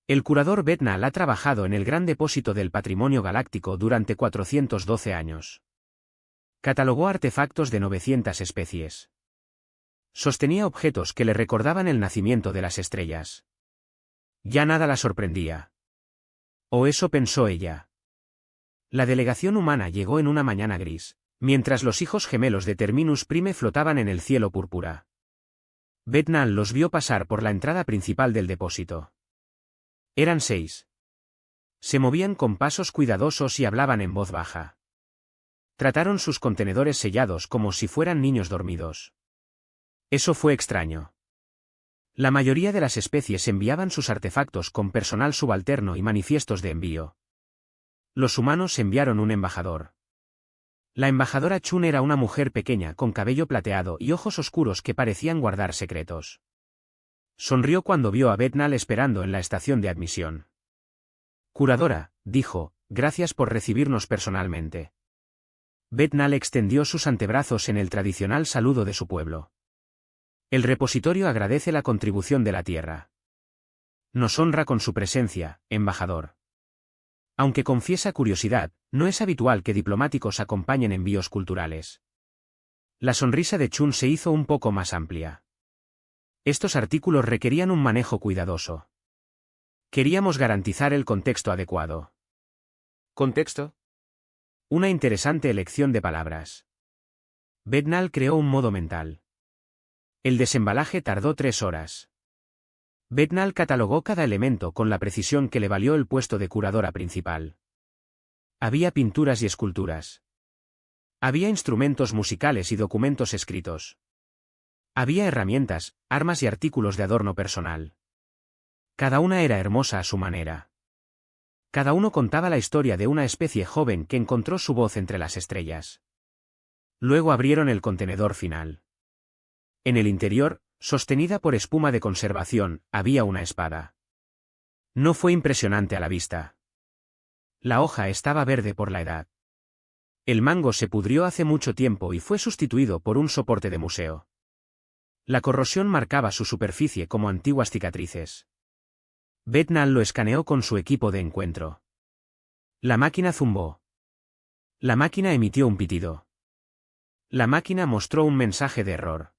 El curador Bethnal ha trabajado en el Gran Depósito del Patrimonio Galáctico durante 412 años. Catalogó artefactos de 900 especies. Sostenía objetos que le recordaban el nacimiento de las estrellas. Ya nada la sorprendía. O eso pensó ella. La delegación humana llegó en una mañana gris, mientras los hijos gemelos de Terminus Prime flotaban en el cielo púrpura. Bethnal los vio pasar por la entrada principal del depósito. Eran 6. Se movían con pasos cuidadosos y hablaban en voz baja. Trataron sus contenedores sellados como si fueran niños dormidos. Eso fue extraño. La mayoría de las especies enviaban sus artefactos con personal subalterno y manifiestos de envío. Los humanos enviaron un embajador. La embajadora Chun era una mujer pequeña con cabello plateado y ojos oscuros que parecían guardar secretos. Sonrió cuando vio a Bethnal esperando en la estación de admisión. Curadora, dijo, gracias por recibirnos personalmente. Bethnal extendió sus antebrazos en el tradicional saludo de su pueblo. El repositorio agradece la contribución de la Tierra. Nos honra con su presencia, embajador. Aunque confiesa curiosidad, no es habitual que diplomáticos acompañen envíos culturales. La sonrisa de Chun se hizo un poco más amplia. Estos artículos requerían un manejo cuidadoso. Queríamos garantizar el contexto adecuado. ¿Contexto? Una interesante elección de palabras. Bethnal creó un modo mental. El desembalaje tardó 3 horas. Bethnal catalogó cada elemento con la precisión que le valió el puesto de curadora principal. Había pinturas y esculturas. Había instrumentos musicales y documentos escritos. Había herramientas, armas y artículos de adorno personal. Cada una era hermosa a su manera. Cada uno contaba la historia de una especie joven que encontró su voz entre las estrellas. Luego abrieron el contenedor final. En el interior, sostenida por espuma de conservación, había una espada. No fue impresionante a la vista. La hoja estaba verde por la edad. El mango se pudrió hace mucho tiempo y fue sustituido por un soporte de museo. La corrosión marcaba su superficie como antiguas cicatrices. Bethnal lo escaneó con su equipo de encuentro. La máquina zumbó. La máquina emitió un pitido. La máquina mostró un mensaje de error.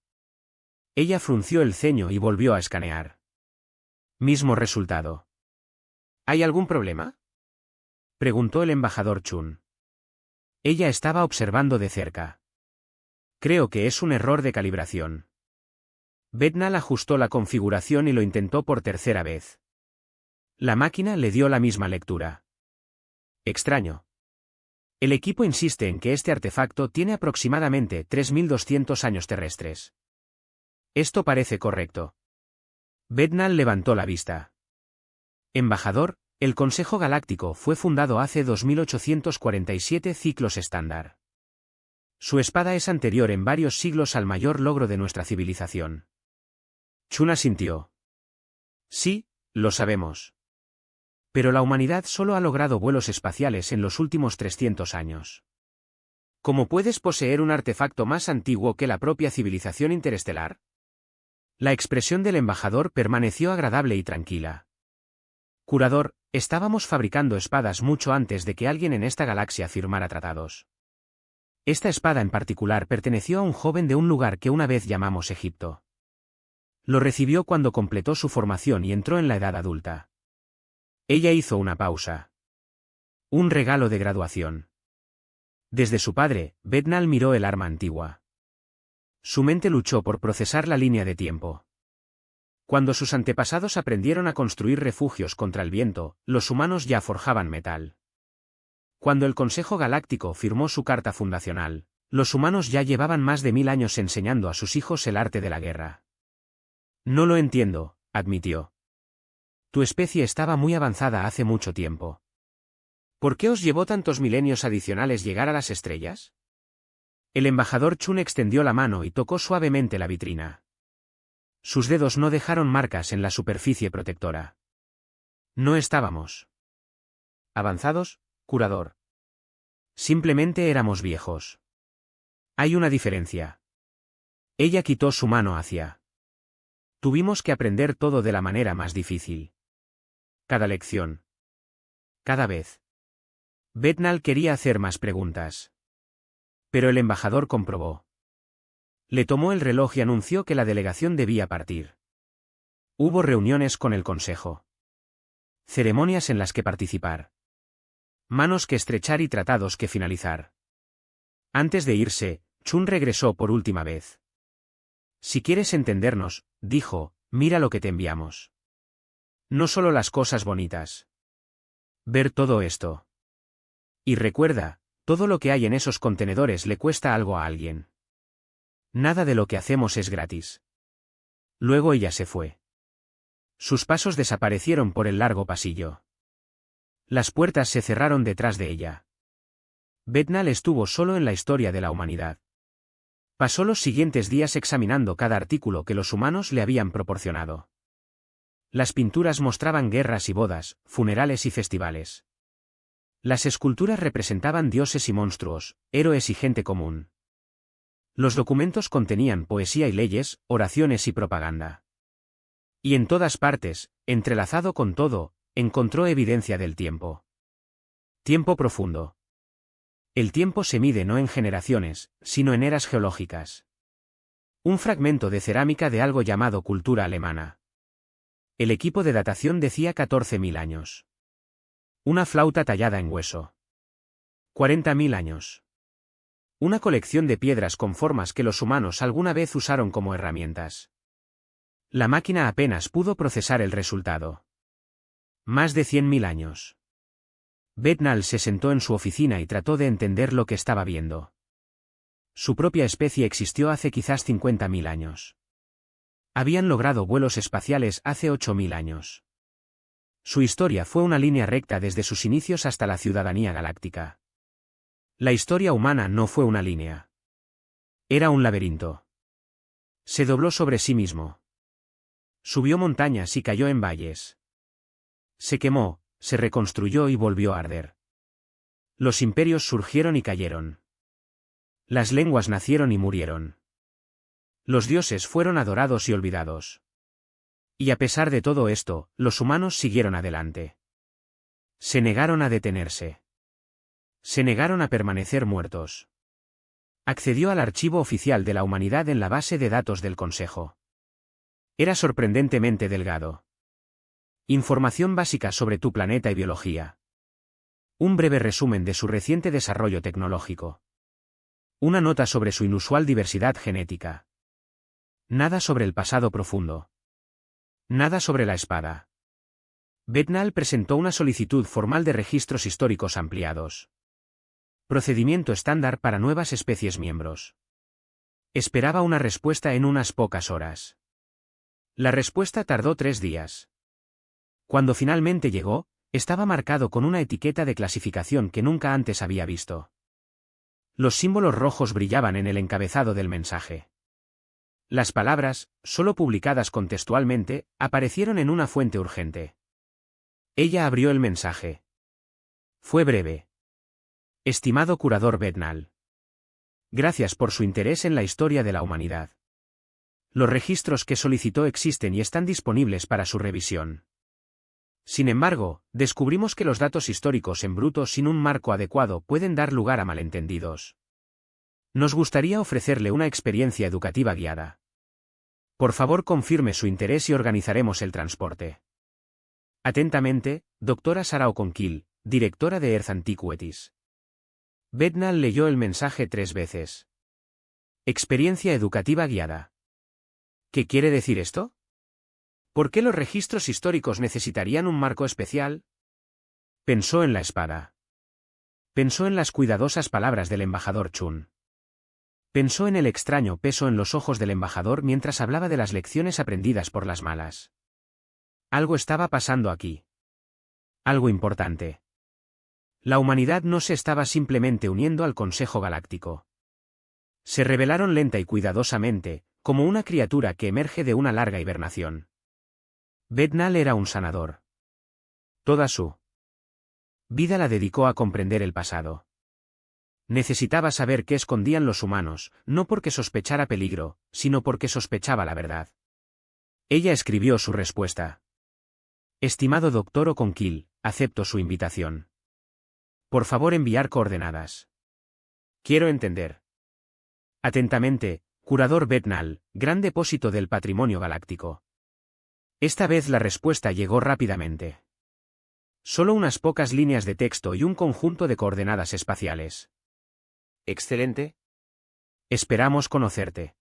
Ella frunció el ceño y volvió a escanear. Mismo resultado. ¿Hay algún problema?, preguntó el embajador Chun. Ella estaba observando de cerca. Creo que es un error de calibración. Bethnal ajustó la configuración y lo intentó por tercera vez. La máquina le dio la misma lectura. Extraño. El equipo insiste en que este artefacto tiene aproximadamente 3200 años terrestres. Esto parece correcto. Bethnal levantó la vista. Embajador, el Consejo Galáctico fue fundado hace 2847 ciclos estándar. Su espada es anterior en varios siglos al mayor logro de nuestra civilización. Chun asintió. Sí, lo sabemos. Pero la humanidad solo ha logrado vuelos espaciales en los últimos 300 años. ¿Cómo puedes poseer un artefacto más antiguo que la propia civilización interestelar? La expresión del embajador permaneció agradable y tranquila. Curador, estábamos fabricando espadas mucho antes de que alguien en esta galaxia firmara tratados. Esta espada en particular perteneció a un joven de un lugar que una vez llamamos Egipto. Lo recibió cuando completó su formación y entró en la edad adulta. Ella hizo una pausa. Un regalo de graduación. Desde su padre, Bethnal miró el arma antigua. Su mente luchó por procesar la línea de tiempo. Cuando sus antepasados aprendieron a construir refugios contra el viento, los humanos ya forjaban metal. Cuando el Consejo Galáctico firmó su carta fundacional, los humanos ya llevaban más de 1000 años enseñando a sus hijos el arte de la guerra. No lo entiendo, admitió. Tu especie estaba muy avanzada hace mucho tiempo. ¿Por qué os llevó tantos milenios adicionales llegar a las estrellas? El embajador Chun extendió la mano y tocó suavemente la vitrina. Sus dedos no dejaron marcas en la superficie protectora. No estábamos avanzados, curador. Simplemente éramos viejos. Hay una diferencia. Ella quitó su mano hacia. Tuvimos que aprender todo de la manera más difícil. Cada lección. Cada vez. Bethnal quería hacer más preguntas. Pero el embajador comprobó. Le tomó el reloj y anunció que la delegación debía partir. Hubo reuniones con el consejo. Ceremonias en las que participar. Manos que estrechar y tratados que finalizar. Antes de irse, Chun regresó por última vez. Si quieres entendernos, dijo, mira lo que te enviamos. No solo las cosas bonitas. Ver todo esto. Y recuerda, todo lo que hay en esos contenedores le cuesta algo a alguien. Nada de lo que hacemos es gratis. Luego ella se fue. Sus pasos desaparecieron por el largo pasillo. Las puertas se cerraron detrás de ella. Bethnal estuvo solo en la historia de la humanidad. Pasó los siguientes días examinando cada artículo que los humanos le habían proporcionado. Las pinturas mostraban guerras y bodas, funerales y festivales. Las esculturas representaban dioses y monstruos, héroes y gente común. Los documentos contenían poesía y leyes, oraciones y propaganda. Y en todas partes, entrelazado con todo, encontró evidencia del tiempo. Tiempo profundo. El tiempo se mide no en generaciones, sino en eras geológicas. Un fragmento de cerámica de algo llamado cultura alemana. El equipo de datación decía 14.000 años. Una flauta tallada en hueso. 40.000 años. Una colección de piedras con formas que los humanos alguna vez usaron como herramientas. La máquina apenas pudo procesar el resultado. Más de 100.000 años. Bethnal se sentó en su oficina y trató de entender lo que estaba viendo. Su propia especie existió hace quizás 50.000 años. Habían logrado vuelos espaciales hace 8.000 años. Su historia fue una línea recta desde sus inicios hasta la ciudadanía galáctica. La historia humana no fue una línea. Era un laberinto. Se dobló sobre sí mismo. Subió montañas y cayó en valles. Se quemó, se reconstruyó y volvió a arder. Los imperios surgieron y cayeron. Las lenguas nacieron y murieron. Los dioses fueron adorados y olvidados. Y a pesar de todo esto, los humanos siguieron adelante. Se negaron a detenerse. Se negaron a permanecer muertos. Accedió al archivo oficial de la humanidad en la base de datos del Consejo. Era sorprendentemente delgado. Información básica sobre tu planeta y biología. Un breve resumen de su reciente desarrollo tecnológico. Una nota sobre su inusual diversidad genética. Nada sobre el pasado profundo. Nada sobre la espada. Bethnal presentó una solicitud formal de registros históricos ampliados. Procedimiento estándar para nuevas especies miembros. Esperaba una respuesta en unas pocas horas. La respuesta tardó 3 días. Cuando finalmente llegó, estaba marcado con una etiqueta de clasificación que nunca antes había visto. Los símbolos rojos brillaban en el encabezado del mensaje. Las palabras, solo publicadas contextualmente, aparecieron en una fuente urgente. Ella abrió el mensaje. Fue breve. Estimado curador Bethnal. Gracias por su interés en la historia de la humanidad. Los registros que solicitó existen y están disponibles para su revisión. Sin embargo, descubrimos que los datos históricos en bruto sin un marco adecuado pueden dar lugar a malentendidos. Nos gustaría ofrecerle una experiencia educativa guiada. Por favor, confirme su interés y organizaremos el transporte. Atentamente, Dra. Sarah O'Conkill, directora de Earth Antiquities. Bethnal leyó el mensaje 3 veces. Experiencia educativa guiada. ¿Qué quiere decir esto? ¿Por qué los registros históricos necesitarían un marco especial? Pensó en la espada. Pensó en las cuidadosas palabras del embajador Chun. Pensó en el extraño peso en los ojos del embajador mientras hablaba de las lecciones aprendidas por las malas. Algo estaba pasando aquí. Algo importante. La humanidad no se estaba simplemente uniendo al Consejo Galáctico. Se rebelaron lenta y cuidadosamente, como una criatura que emerge de una larga hibernación. Bethnal era un sanador. Toda su vida la dedicó a comprender el pasado. Necesitaba saber qué escondían los humanos, no porque sospechara peligro, sino porque sospechaba la verdad. Ella escribió su respuesta. Estimado Dr. O'Conquil, acepto su invitación. Por favor, enviar coordenadas. Quiero entender. Atentamente, Curador Bethnal, Gran Depósito del Patrimonio Galáctico. Esta vez la respuesta llegó rápidamente. Solo unas pocas líneas de texto y un conjunto de coordenadas espaciales. Excelente. Esperamos conocerte.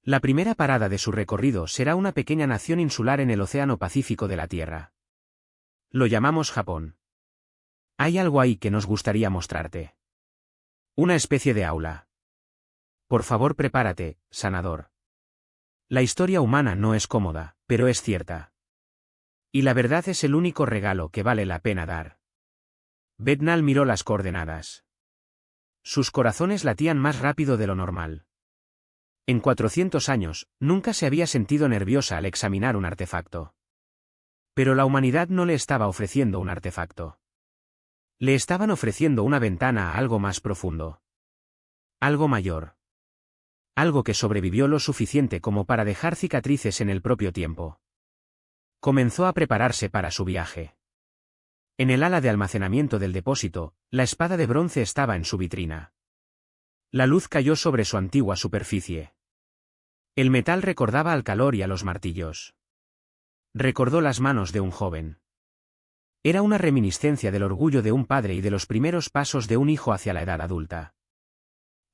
La primera parada de su recorrido será una pequeña nación insular en el Océano Pacífico de la Tierra. Lo llamamos Japón. Hay algo ahí que nos gustaría mostrarte. Una especie de aula. Por favor, prepárate, sanador. La historia humana no es cómoda, pero es cierta. Y la verdad es el único regalo que vale la pena dar. Bethnal miró las coordenadas. Sus corazones latían más rápido de lo normal. En 400 años, nunca se había sentido nerviosa al examinar un artefacto. Pero la humanidad no le estaba ofreciendo un artefacto. Le estaban ofreciendo una ventana a algo más profundo. Algo mayor. Algo que sobrevivió lo suficiente como para dejar cicatrices en el propio tiempo. Comenzó a prepararse para su viaje. En el ala de almacenamiento del depósito, la espada de bronce estaba en su vitrina. La luz cayó sobre su antigua superficie. El metal recordaba al calor y a los martillos. Recordó las manos de un joven. Era una reminiscencia del orgullo de un padre y de los primeros pasos de un hijo hacia la edad adulta.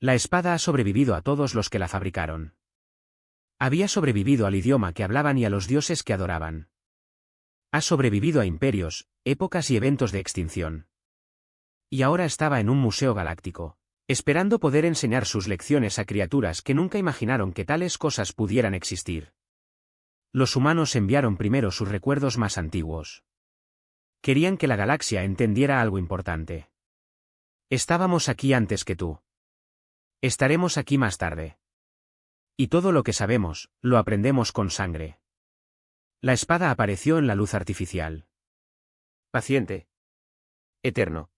La espada ha sobrevivido a todos los que la fabricaron. Había sobrevivido al idioma que hablaban y a los dioses que adoraban. Ha sobrevivido a imperios, épocas y eventos de extinción. Y ahora estaba en un museo galáctico, esperando poder enseñar sus lecciones a criaturas que nunca imaginaron que tales cosas pudieran existir. Los humanos enviaron primero sus recuerdos más antiguos. Querían que la galaxia entendiera algo importante. Estábamos aquí antes que tú. Estaremos aquí más tarde. Y todo lo que sabemos, lo aprendemos con sangre. La espada apareció en la luz artificial. Paciente. Eterno.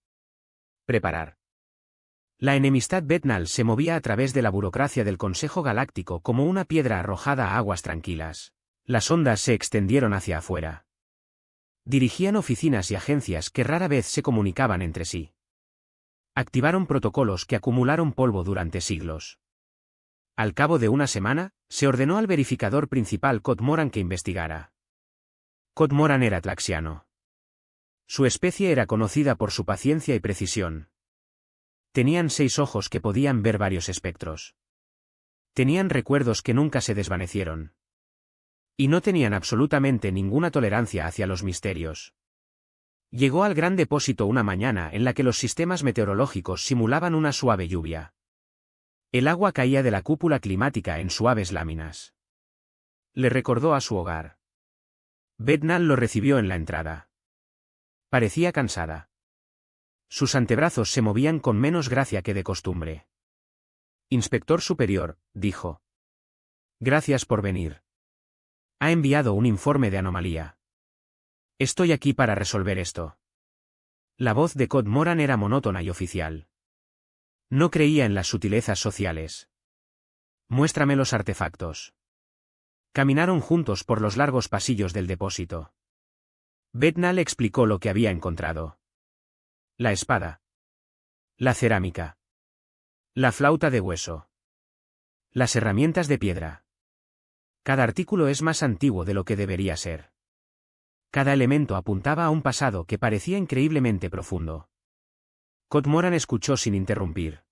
Preparar. La enemistad Bethnal se movía a través de la burocracia del Consejo Galáctico como una piedra arrojada a aguas tranquilas. Las ondas se extendieron hacia afuera. Dirigían oficinas y agencias que rara vez se comunicaban entre sí. Activaron protocolos que acumularon polvo durante siglos. Al cabo de una semana, se ordenó al verificador principal Cod Moran que investigara. Cod Moran era tlaxiano. Su especie era conocida por su paciencia y precisión. Tenían 6 ojos que podían ver varios espectros. Tenían recuerdos que nunca se desvanecieron. Y no tenían absolutamente ninguna tolerancia hacia los misterios. Llegó al gran depósito una mañana en la que los sistemas meteorológicos simulaban una suave lluvia. El agua caía de la cúpula climática en suaves láminas. Le recordó a su hogar. Bethnal lo recibió en la entrada. Parecía cansada. Sus antebrazos se movían con menos gracia que de costumbre. Inspector superior, dijo. Gracias por venir. Ha enviado un informe de anomalía. Estoy aquí para resolver esto. La voz de Cod Moran era monótona y oficial. No creía en las sutilezas sociales. Muéstrame los artefactos. Caminaron juntos por los largos pasillos del depósito. Bethnal explicó lo que había encontrado. La espada. La cerámica. La flauta de hueso. Las herramientas de piedra. Cada artículo es más antiguo de lo que debería ser. Cada elemento apuntaba a un pasado que parecía increíblemente profundo. Cod Moran escuchó sin interrumpir.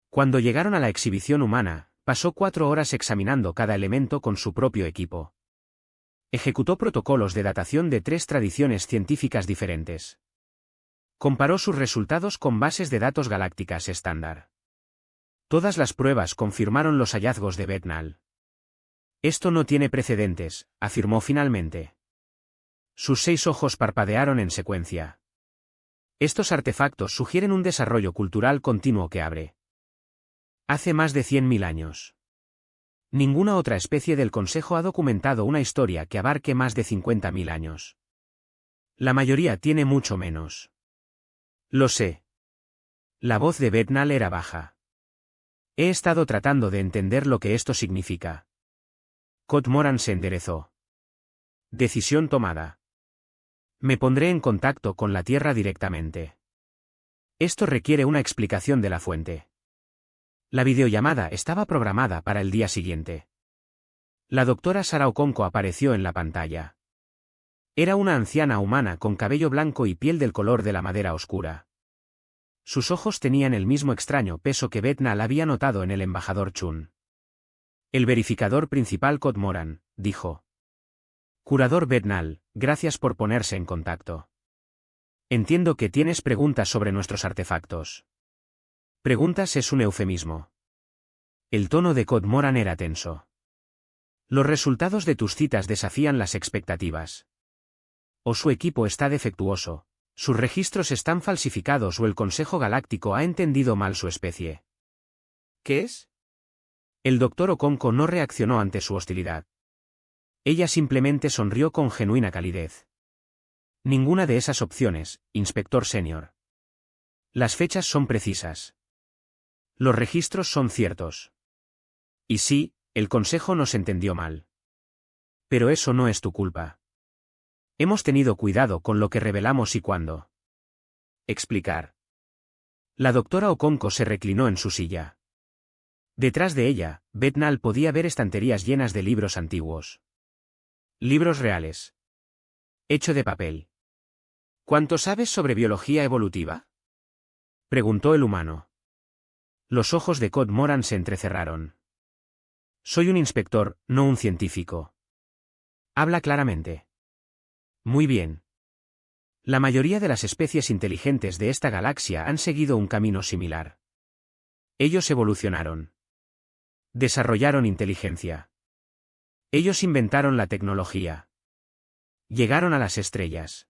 Cuando llegaron a la exhibición humana, pasó 4 horas examinando cada elemento con su propio equipo. Ejecutó protocolos de datación de 3 tradiciones científicas diferentes. Comparó sus resultados con bases de datos galácticas estándar. Todas las pruebas confirmaron los hallazgos de Bethnal. Esto no tiene precedentes, afirmó finalmente. Sus 6 ojos parpadearon en secuencia. Estos artefactos sugieren un desarrollo cultural continuo que abre. Hace más de 100.000 años. Ninguna otra especie del Consejo ha documentado una historia que abarque más de 50.000 años. La mayoría tiene mucho menos. Lo sé. La voz de Bethnal era baja. He estado tratando de entender lo que esto significa. Cod Moran se enderezó. Decisión tomada. Me pondré en contacto con la Tierra directamente. Esto requiere una explicación de la fuente. La videollamada estaba programada para el día siguiente. La doctora Sara Okonkwo apareció en la pantalla. Era una anciana humana con cabello blanco y piel del color de la madera oscura. Sus ojos tenían el mismo extraño peso que Bethnal había notado en el embajador Chun. El verificador principal Cod Moran, dijo. Curador Bethnal, gracias por ponerse en contacto. Entiendo que tienes preguntas sobre nuestros artefactos. Preguntas es un eufemismo. El tono de Cod Moran era tenso. Los resultados de tus citas desafían las expectativas. O su equipo está defectuoso, sus registros están falsificados o el Consejo Galáctico ha entendido mal su especie. ¿Qué es? El Dr. Okonkwo no reaccionó ante su hostilidad. Ella simplemente sonrió con genuina calidez. Ninguna de esas opciones, inspector senior. Las fechas son precisas. Los registros son ciertos. Y sí, el Consejo nos entendió mal. Pero eso no es tu culpa. Hemos tenido cuidado con lo que revelamos y cuándo. Explicar. La doctora Okonkwo se reclinó en su silla. Detrás de ella, Bethnal podía ver estanterías llenas de libros antiguos. Libros reales. Hecho de papel. ¿Cuánto sabes sobre biología evolutiva? Preguntó el humano. Los ojos de Cod Moran se entrecerraron. Soy un inspector, no un científico. Habla claramente. Muy bien. La mayoría de las especies inteligentes de esta galaxia han seguido un camino similar. Ellos evolucionaron. Desarrollaron inteligencia. Ellos inventaron la tecnología. Llegaron a las estrellas.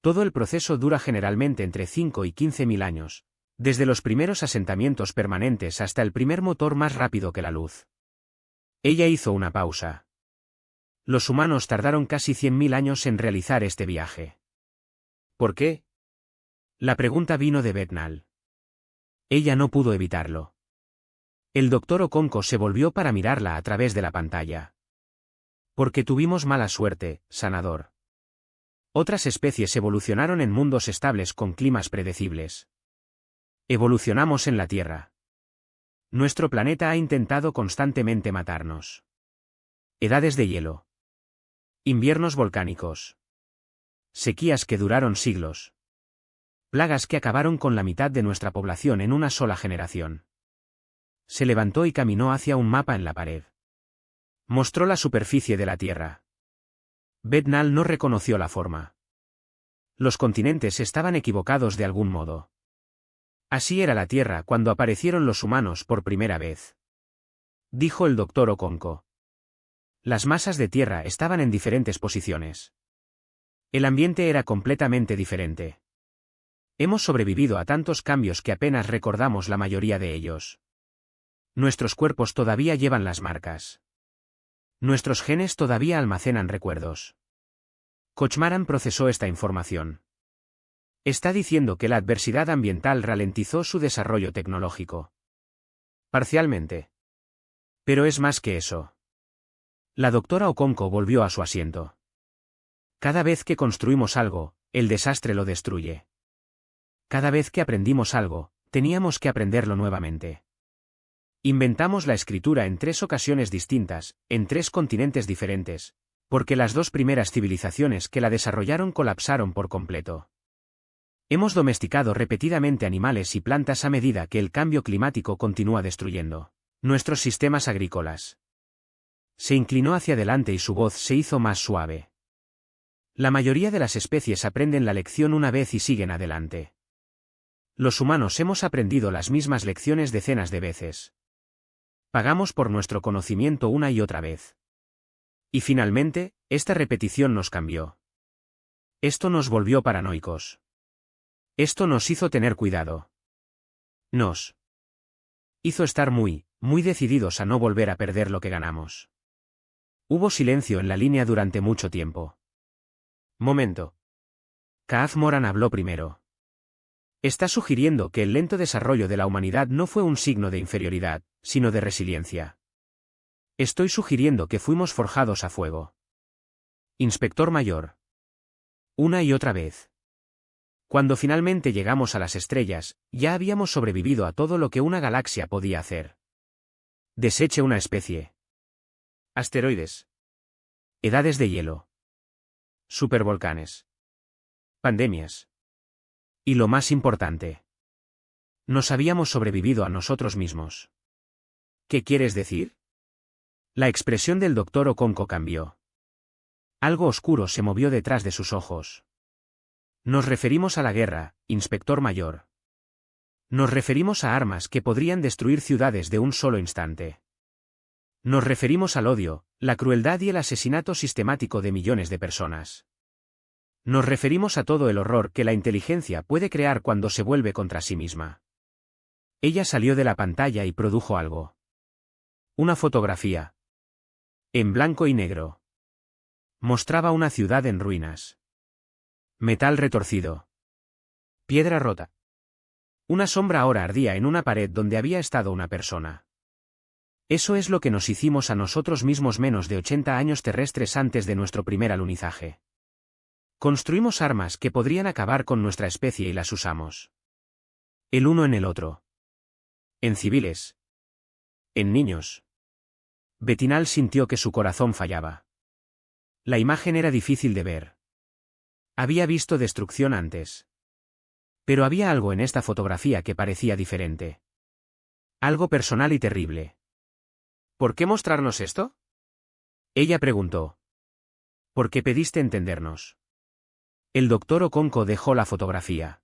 Todo el proceso dura generalmente entre 5 y 15.000 años, desde los primeros asentamientos permanentes hasta el primer motor más rápido que la luz. Ella hizo una pausa. Los humanos tardaron casi 100.000 años en realizar este viaje. ¿Por qué? La pregunta vino de Bethnal. Ella no pudo evitarlo. El Dr. Okonkwo se volvió para mirarla a través de la pantalla. Porque tuvimos mala suerte, sanador. Otras especies evolucionaron en mundos estables con climas predecibles. Evolucionamos en la Tierra. Nuestro planeta ha intentado constantemente matarnos. Edades de hielo. Inviernos volcánicos. Sequías que duraron siglos. Plagas que acabaron con la mitad de nuestra población en una sola generación. Se levantó y caminó hacia un mapa en la pared. Mostró la superficie de la Tierra. Bethnal no reconoció la forma. Los continentes estaban equivocados de algún modo. Así era la Tierra cuando aparecieron los humanos por primera vez. Dijo el Dr. Okonkwo. Las masas de tierra estaban en diferentes posiciones. El ambiente era completamente diferente. Hemos sobrevivido a tantos cambios que apenas recordamos la mayoría de ellos. Nuestros cuerpos todavía llevan las marcas. Nuestros genes todavía almacenan recuerdos. Kochmaran procesó esta información. Está diciendo que la adversidad ambiental ralentizó su desarrollo tecnológico. Parcialmente. Pero es más que eso. La doctora Okonkwo volvió a su asiento. Cada vez que construimos algo, el desastre lo destruye. Cada vez que aprendimos algo, teníamos que aprenderlo nuevamente. Inventamos la escritura en 3 ocasiones distintas, en 3 continentes diferentes, porque las 2 primeras civilizaciones que la desarrollaron colapsaron por completo. Hemos domesticado repetidamente animales y plantas a medida que el cambio climático continúa destruyendo nuestros sistemas agrícolas. Se inclinó hacia adelante y su voz se hizo más suave. La mayoría de las especies aprenden la lección una vez y siguen adelante. Los humanos hemos aprendido las mismas lecciones decenas de veces. Pagamos por nuestro conocimiento una y otra vez. Y finalmente, esta repetición nos cambió. Esto nos volvió paranoicos. Esto nos hizo tener cuidado. Nos hizo estar muy decididos a no volver a perder lo que ganamos. Hubo silencio en la línea durante mucho tiempo. Momento. Kaaz Moran habló primero. Está sugiriendo que el lento desarrollo de la humanidad no fue un signo de inferioridad, sino de resiliencia. Estoy sugiriendo que fuimos forjados a fuego. Inspector mayor. Una y otra vez. Cuando finalmente llegamos a las estrellas, ya habíamos sobrevivido a todo lo que una galaxia podía hacer. Deseche una especie. Asteroides. Edades de hielo. Supervolcanes. Pandemias. Y lo más importante. Nos habíamos sobrevivido a nosotros mismos. ¿Qué quieres decir? La expresión del doctor Okonkwo cambió. Algo oscuro se movió detrás de sus ojos. Nos referimos a la guerra, inspector mayor. Nos referimos a armas que podrían destruir ciudades de un solo instante. Nos referimos al odio, la crueldad y el asesinato sistemático de millones de personas. Nos referimos a todo el horror que la inteligencia puede crear cuando se vuelve contra sí misma. Ella salió de la pantalla y produjo algo. Una fotografía. En blanco y negro. Mostraba una ciudad en ruinas. Metal retorcido. Piedra rota. Una sombra ahora ardía en una pared donde había estado una persona. Eso es lo que nos hicimos a nosotros mismos menos de 80 años terrestres antes de nuestro primer alunizaje. Construimos armas que podrían acabar con nuestra especie y las usamos. El uno en el otro. En civiles. En niños. Betinal sintió que su corazón fallaba. La imagen era difícil de ver. Había visto destrucción antes. Pero había algo en esta fotografía que parecía diferente. Algo personal y terrible. ¿Por qué mostrarnos esto? Ella preguntó. Porque pediste entendernos. El doctor Okonkwo dejó la fotografía.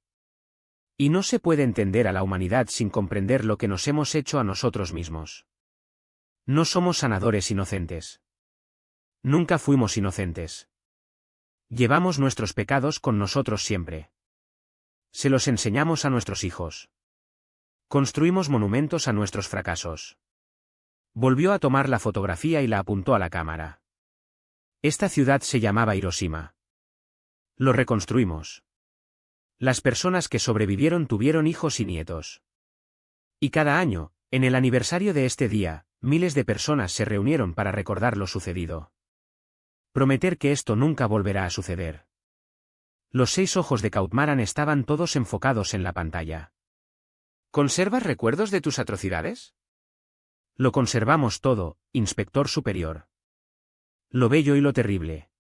Y no se puede entender a la humanidad sin comprender lo que nos hemos hecho a nosotros mismos. No somos sanadores inocentes. Nunca fuimos inocentes. Llevamos nuestros pecados con nosotros siempre. Se los enseñamos a nuestros hijos. Construimos monumentos a nuestros fracasos. Volvió a tomar la fotografía y la apuntó a la cámara. Esta ciudad se llamaba Hiroshima. Lo reconstruimos. Las personas que sobrevivieron tuvieron hijos y nietos. Y cada año, en el aniversario de este día, miles de personas se reunieron para recordar lo sucedido. Prometer que esto nunca volverá a suceder. Los 6 ojos de Kautmaran estaban todos enfocados en la pantalla. ¿Conservas recuerdos de tus atrocidades? Lo conservamos todo, inspector superior. Lo bello y lo terrible.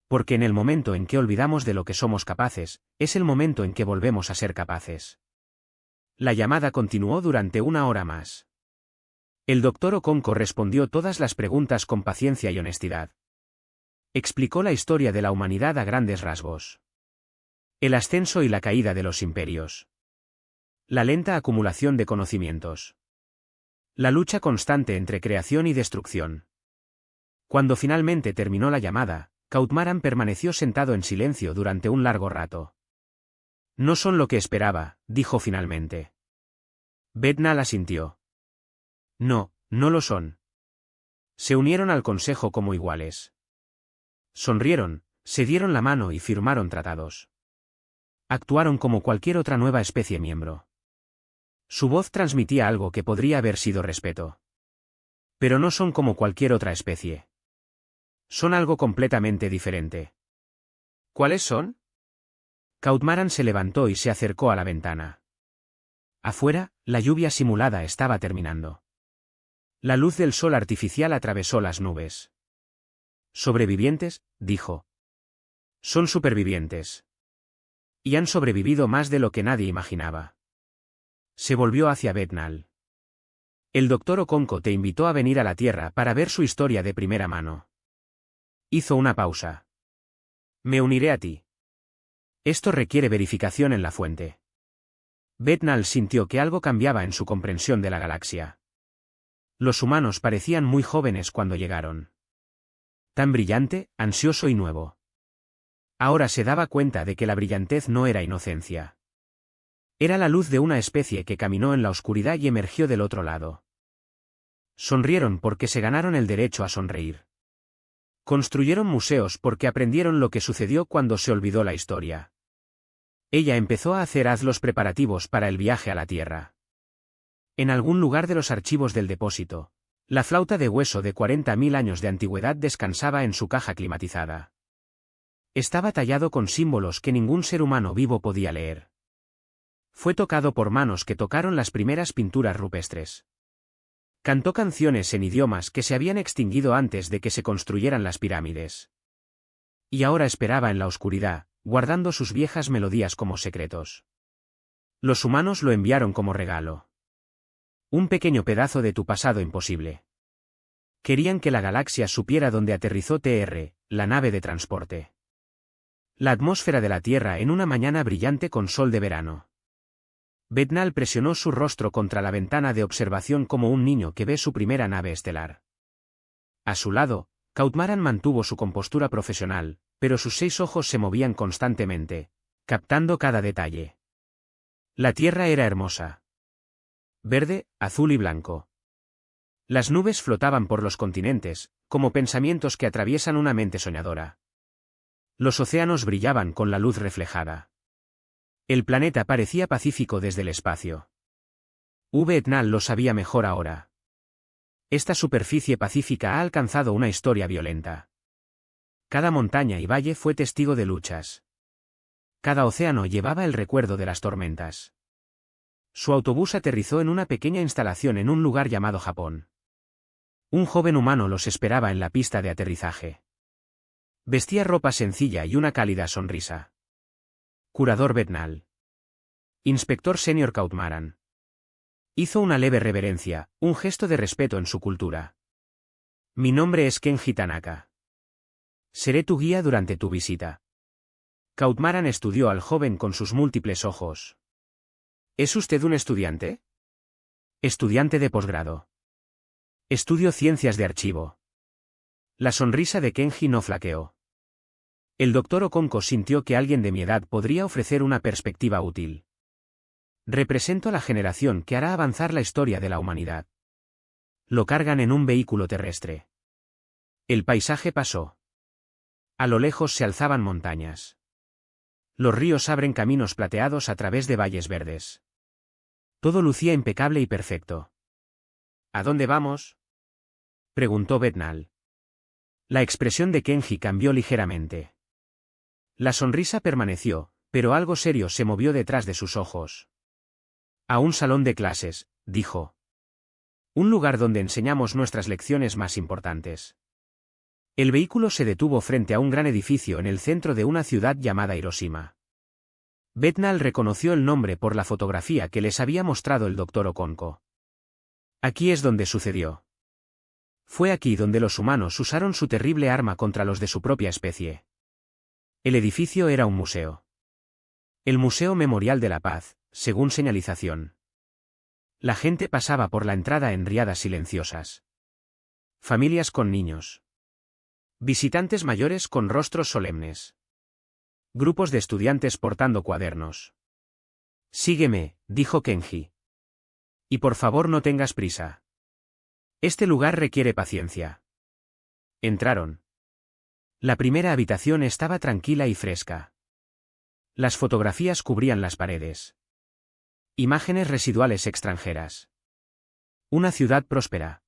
Porque en el momento en que olvidamos de lo que somos capaces, es el momento en que volvemos a ser capaces. La llamada continuó durante 1 hora más. El doctor Okonkwo respondió todas las preguntas con paciencia y honestidad. Explicó la historia de la humanidad a grandes rasgos. El ascenso y la caída de los imperios. La lenta acumulación de conocimientos. La lucha constante entre creación y destrucción. Cuando finalmente terminó la llamada, Kautmaran permaneció sentado en silencio durante un largo rato. No son lo que esperaba, dijo finalmente. Betnal asintió. No, no lo son. Se unieron al consejo como iguales. Sonrieron, se dieron la mano y firmaron tratados. Actuaron como cualquier otra nueva especie miembro. Su voz transmitía algo que podría haber sido respeto. Pero no son como cualquier otra especie. Son algo completamente diferente. ¿Cuáles son? Kautmaran se levantó y se acercó a la ventana. Afuera, la lluvia simulada estaba terminando. La luz del sol artificial atravesó las nubes. ¿Sobrevivientes?, dijo. Son supervivientes. Y han sobrevivido más de lo que nadie imaginaba. Se volvió hacia Betnal. El doctor Okonkwo te invitó a venir a la Tierra para ver su historia de primera mano. Hizo una pausa. Me uniré a ti. Esto requiere verificación en la fuente. Betnal sintió que algo cambiaba en su comprensión de la galaxia. Los humanos parecían muy jóvenes cuando llegaron. Tan brillante, ansioso y nuevo. Ahora se daba cuenta de que la brillantez no era inocencia. Era la luz de una especie que caminó en la oscuridad y emergió del otro lado. Sonrieron porque se ganaron el derecho a sonreír. Construyeron museos porque aprendieron lo que sucedió cuando se olvidó la historia. Ella empezó a hacer los preparativos para el viaje a la Tierra. En algún lugar de los archivos del depósito, la flauta de hueso de 40.000 años de antigüedad descansaba en su caja climatizada. Estaba tallado con símbolos que ningún ser humano vivo podía leer. Fue tocado por manos que tocaron las primeras pinturas rupestres. Cantó canciones en idiomas que se habían extinguido antes de que se construyeran las pirámides. Y ahora esperaba en la oscuridad, guardando sus viejas melodías como secretos. Los humanos lo enviaron como regalo. Un pequeño pedazo de tu pasado imposible. Querían que la galaxia supiera dónde aterrizó TR, la nave de transporte. La atmósfera de la Tierra en una mañana brillante con sol de verano. Bethnal presionó su rostro contra la ventana de observación como un niño que ve su primera nave estelar. A su lado, Cautmaran mantuvo su compostura profesional, pero sus 6 ojos se movían constantemente, captando cada detalle. La Tierra era hermosa. Verde, azul y blanco. Las nubes flotaban por los continentes, como pensamientos que atraviesan una mente soñadora. Los océanos brillaban con la luz reflejada. El planeta parecía pacífico desde el espacio. Bethnal lo sabía mejor ahora. Esta superficie pacífica ha alcanzado una historia violenta. Cada montaña y valle fue testigo de luchas. Cada océano llevaba el recuerdo de las tormentas. Su autobús aterrizó en una pequeña instalación en un lugar llamado Japón. Un joven humano los esperaba en la pista de aterrizaje. Vestía ropa sencilla y una cálida sonrisa. Curador Bethnal. Inspector senior Cautmaran. Hizo una leve reverencia, un gesto de respeto en su cultura. Mi nombre es Kenji Tanaka. Seré tu guía durante tu visita. Cautmaran estudió al joven con sus múltiples ojos. ¿Es usted un estudiante? Estudiante de posgrado. Estudio ciencias de archivo. La sonrisa de Kenji no flaqueó. El doctor Okonko sintió que alguien de mi edad podría ofrecer una perspectiva útil. Represento a la generación que hará avanzar la historia de la humanidad. Lo cargan en un vehículo terrestre. El paisaje pasó. A lo lejos se alzaban montañas. Los ríos abren caminos plateados a través de valles verdes. Todo lucía impecable y perfecto. ¿A dónde vamos?, preguntó Bethnal. La expresión de Kenji cambió ligeramente. La sonrisa permaneció, pero algo serio se movió detrás de sus ojos. A un salón de clases, dijo. Un lugar donde enseñamos nuestras lecciones más importantes. El vehículo se detuvo frente a un gran edificio en el centro de una ciudad llamada Hiroshima. Bethnal reconoció el nombre por la fotografía que les había mostrado el doctor Okonko. Aquí es donde sucedió. Fue aquí donde los humanos usaron su terrible arma contra los de su propia especie. El edificio era un museo. El Museo Memorial de la Paz, según señalización. La gente pasaba por la entrada en riadas silenciosas. Familias con niños. Visitantes mayores con rostros solemnes. Grupos de estudiantes portando cuadernos. Sígueme, dijo Kenji. Y por favor no tengas prisa. Este lugar requiere paciencia. Entraron. La primera habitación estaba tranquila y fresca. Las fotografías cubrían las paredes. Imágenes residuales extranjeras. Una ciudad próspera.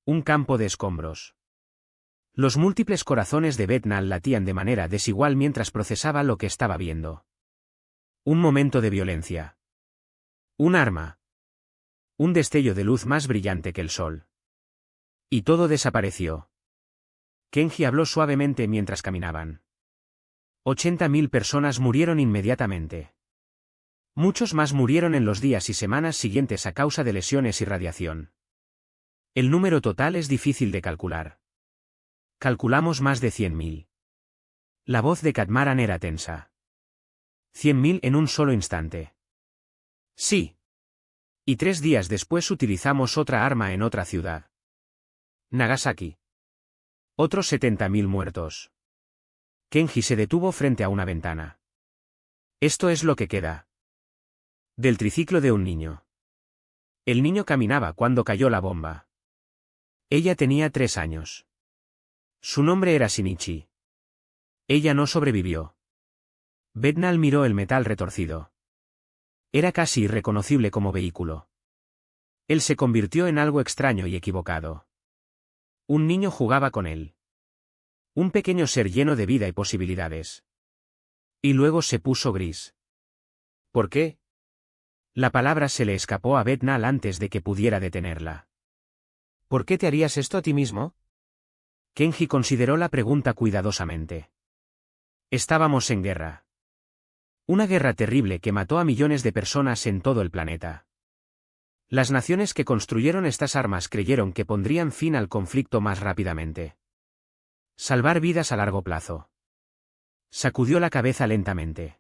Un campo de escombros. Los múltiples corazones de Bethnal latían de manera desigual mientras procesaba lo que estaba viendo. Un momento de violencia. Un arma. Un destello de luz más brillante que el sol. Y todo desapareció. Kenji habló suavemente mientras caminaban. 80.000 personas murieron inmediatamente. Muchos más murieron en los días y semanas siguientes a causa de lesiones y radiación. El número total es difícil de calcular. Calculamos más de 100.000. La voz de Cautmaran era tensa. 100.000 en un solo instante. Sí. Y 3 días después utilizamos otra arma en otra ciudad. Nagasaki. Otros 70.000 muertos. Kenji se detuvo frente a una ventana. Esto es lo que queda. Del triciclo de un niño. El niño caminaba cuando cayó la bomba. Ella tenía 3 años. Su nombre era Shinichi. Ella no sobrevivió. Bethnal miró el metal retorcido. Era casi irreconocible como vehículo. Él se convirtió en algo extraño y equivocado. Un niño jugaba con él. Un pequeño ser lleno de vida y posibilidades. Y luego se puso gris. ¿Por qué? La palabra se le escapó a Bethnal antes de que pudiera detenerla. ¿Por qué te harías esto a ti mismo? Kenji consideró la pregunta cuidadosamente. Estábamos en guerra. Una guerra terrible que mató a millones de personas en todo el planeta. Las naciones que construyeron estas armas creyeron que pondrían fin al conflicto más rápidamente. Salvar vidas a largo plazo. Sacudió la cabeza lentamente.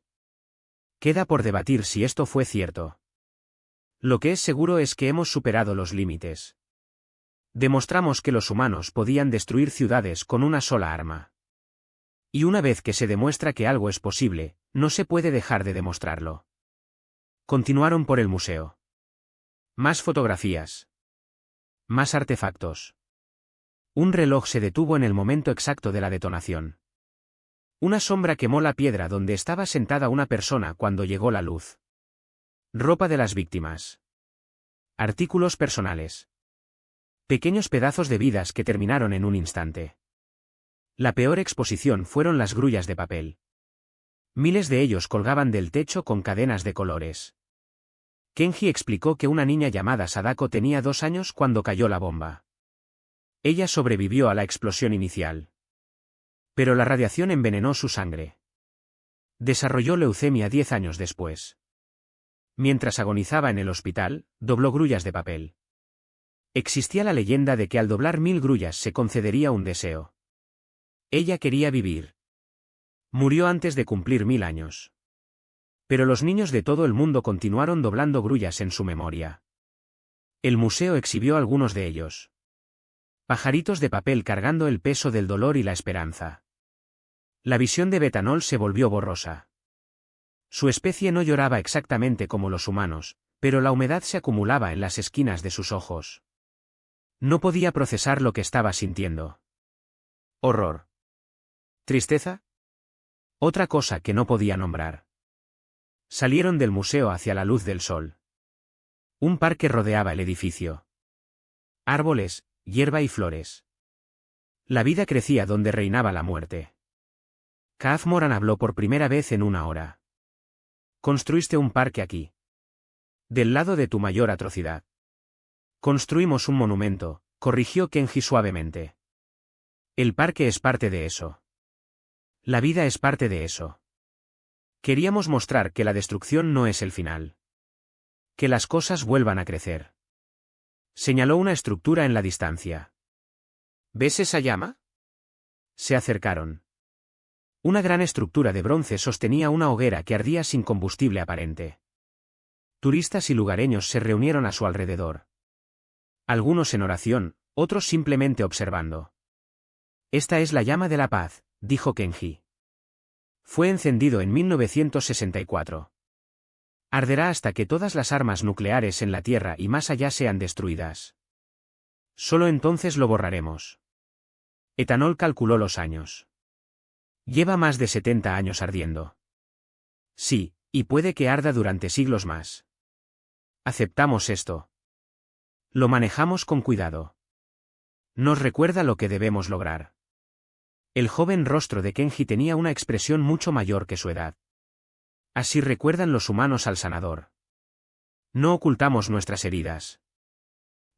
Queda por debatir si esto fue cierto. Lo que es seguro es que hemos superado los límites. Demostramos que los humanos podían destruir ciudades con una sola arma. Y una vez que se demuestra que algo es posible, no se puede dejar de demostrarlo. Continuaron por el museo. Más fotografías. Más artefactos. Un reloj se detuvo en el momento exacto de la detonación. Una sombra quemó la piedra donde estaba sentada una persona cuando llegó la luz. Ropa de las víctimas. Artículos personales. Pequeños pedazos de vidas que terminaron en un instante. La peor exposición fueron las grullas de papel. Miles de ellos colgaban del techo con cadenas de colores. Kenji explicó que una niña llamada Sadako tenía 2 años cuando cayó la bomba. Ella sobrevivió a la explosión inicial. Pero la radiación envenenó su sangre. Desarrolló leucemia 10 años después. Mientras agonizaba en el hospital, dobló grullas de papel. Existía la leyenda de que al doblar 1000 grullas se concedería un deseo. Ella quería vivir. Murió antes de cumplir 1000 años. Pero los niños de todo el mundo continuaron doblando grullas en su memoria. El museo exhibió algunos de ellos. Pajaritos de papel cargando el peso del dolor y la esperanza. La visión de Bethanol se volvió borrosa. Su especie no lloraba exactamente como los humanos, pero la humedad se acumulaba en las esquinas de sus ojos. No podía procesar lo que estaba sintiendo. Horror. ¿Tristeza? Otra cosa que no podía nombrar. Salieron del museo hacia la luz del sol. Un parque rodeaba el edificio. Árboles, hierba y flores. La vida crecía donde reinaba la muerte. Kaaz Moran habló por primera vez en 1 hora. Construiste un parque aquí. Del lado de tu mayor atrocidad. Construimos un monumento, corrigió Kenji suavemente. El parque es parte de eso. La vida es parte de eso. Queríamos mostrar que la destrucción no es el final. Que las cosas vuelvan a crecer. Señaló una estructura en la distancia. ¿Ves esa llama? Se acercaron. Una gran estructura de bronce sostenía una hoguera que ardía sin combustible aparente. Turistas y lugareños se reunieron a su alrededor. Algunos en oración, otros simplemente observando. Esta es la llama de la paz, dijo Kenji. Fue encendido en 1964. Arderá hasta que todas las armas nucleares en la Tierra y más allá sean destruidas. Solo entonces lo borraremos. Etanol calculó los años. Lleva más de 70 años ardiendo. Sí, y puede que arda durante siglos más. Aceptamos esto. Lo manejamos con cuidado. Nos recuerda lo que debemos lograr. El joven rostro de Kenji tenía una expresión mucho mayor que su edad. Así recuerdan los humanos al sanador. No ocultamos nuestras heridas.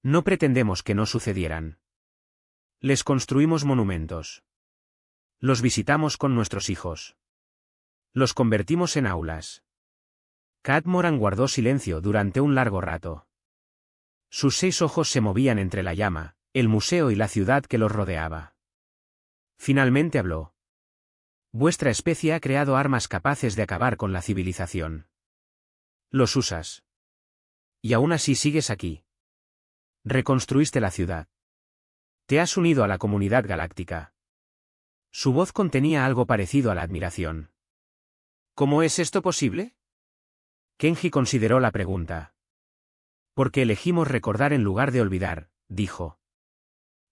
No pretendemos que no sucedieran. Les construimos monumentos. Los visitamos con nuestros hijos. Los convertimos en aulas. Kaaz Moran guardó silencio durante un largo rato. Sus 6 ojos se movían entre la llama, el museo y la ciudad que los rodeaba. Finalmente habló. Vuestra especie ha creado armas capaces de acabar con la civilización. Los usas. Y aún así sigues aquí. Reconstruiste la ciudad. Te has unido a la comunidad galáctica. Su voz contenía algo parecido a la admiración. ¿Cómo es esto posible? Kenji consideró la pregunta. Porque elegimos recordar en lugar de olvidar, dijo.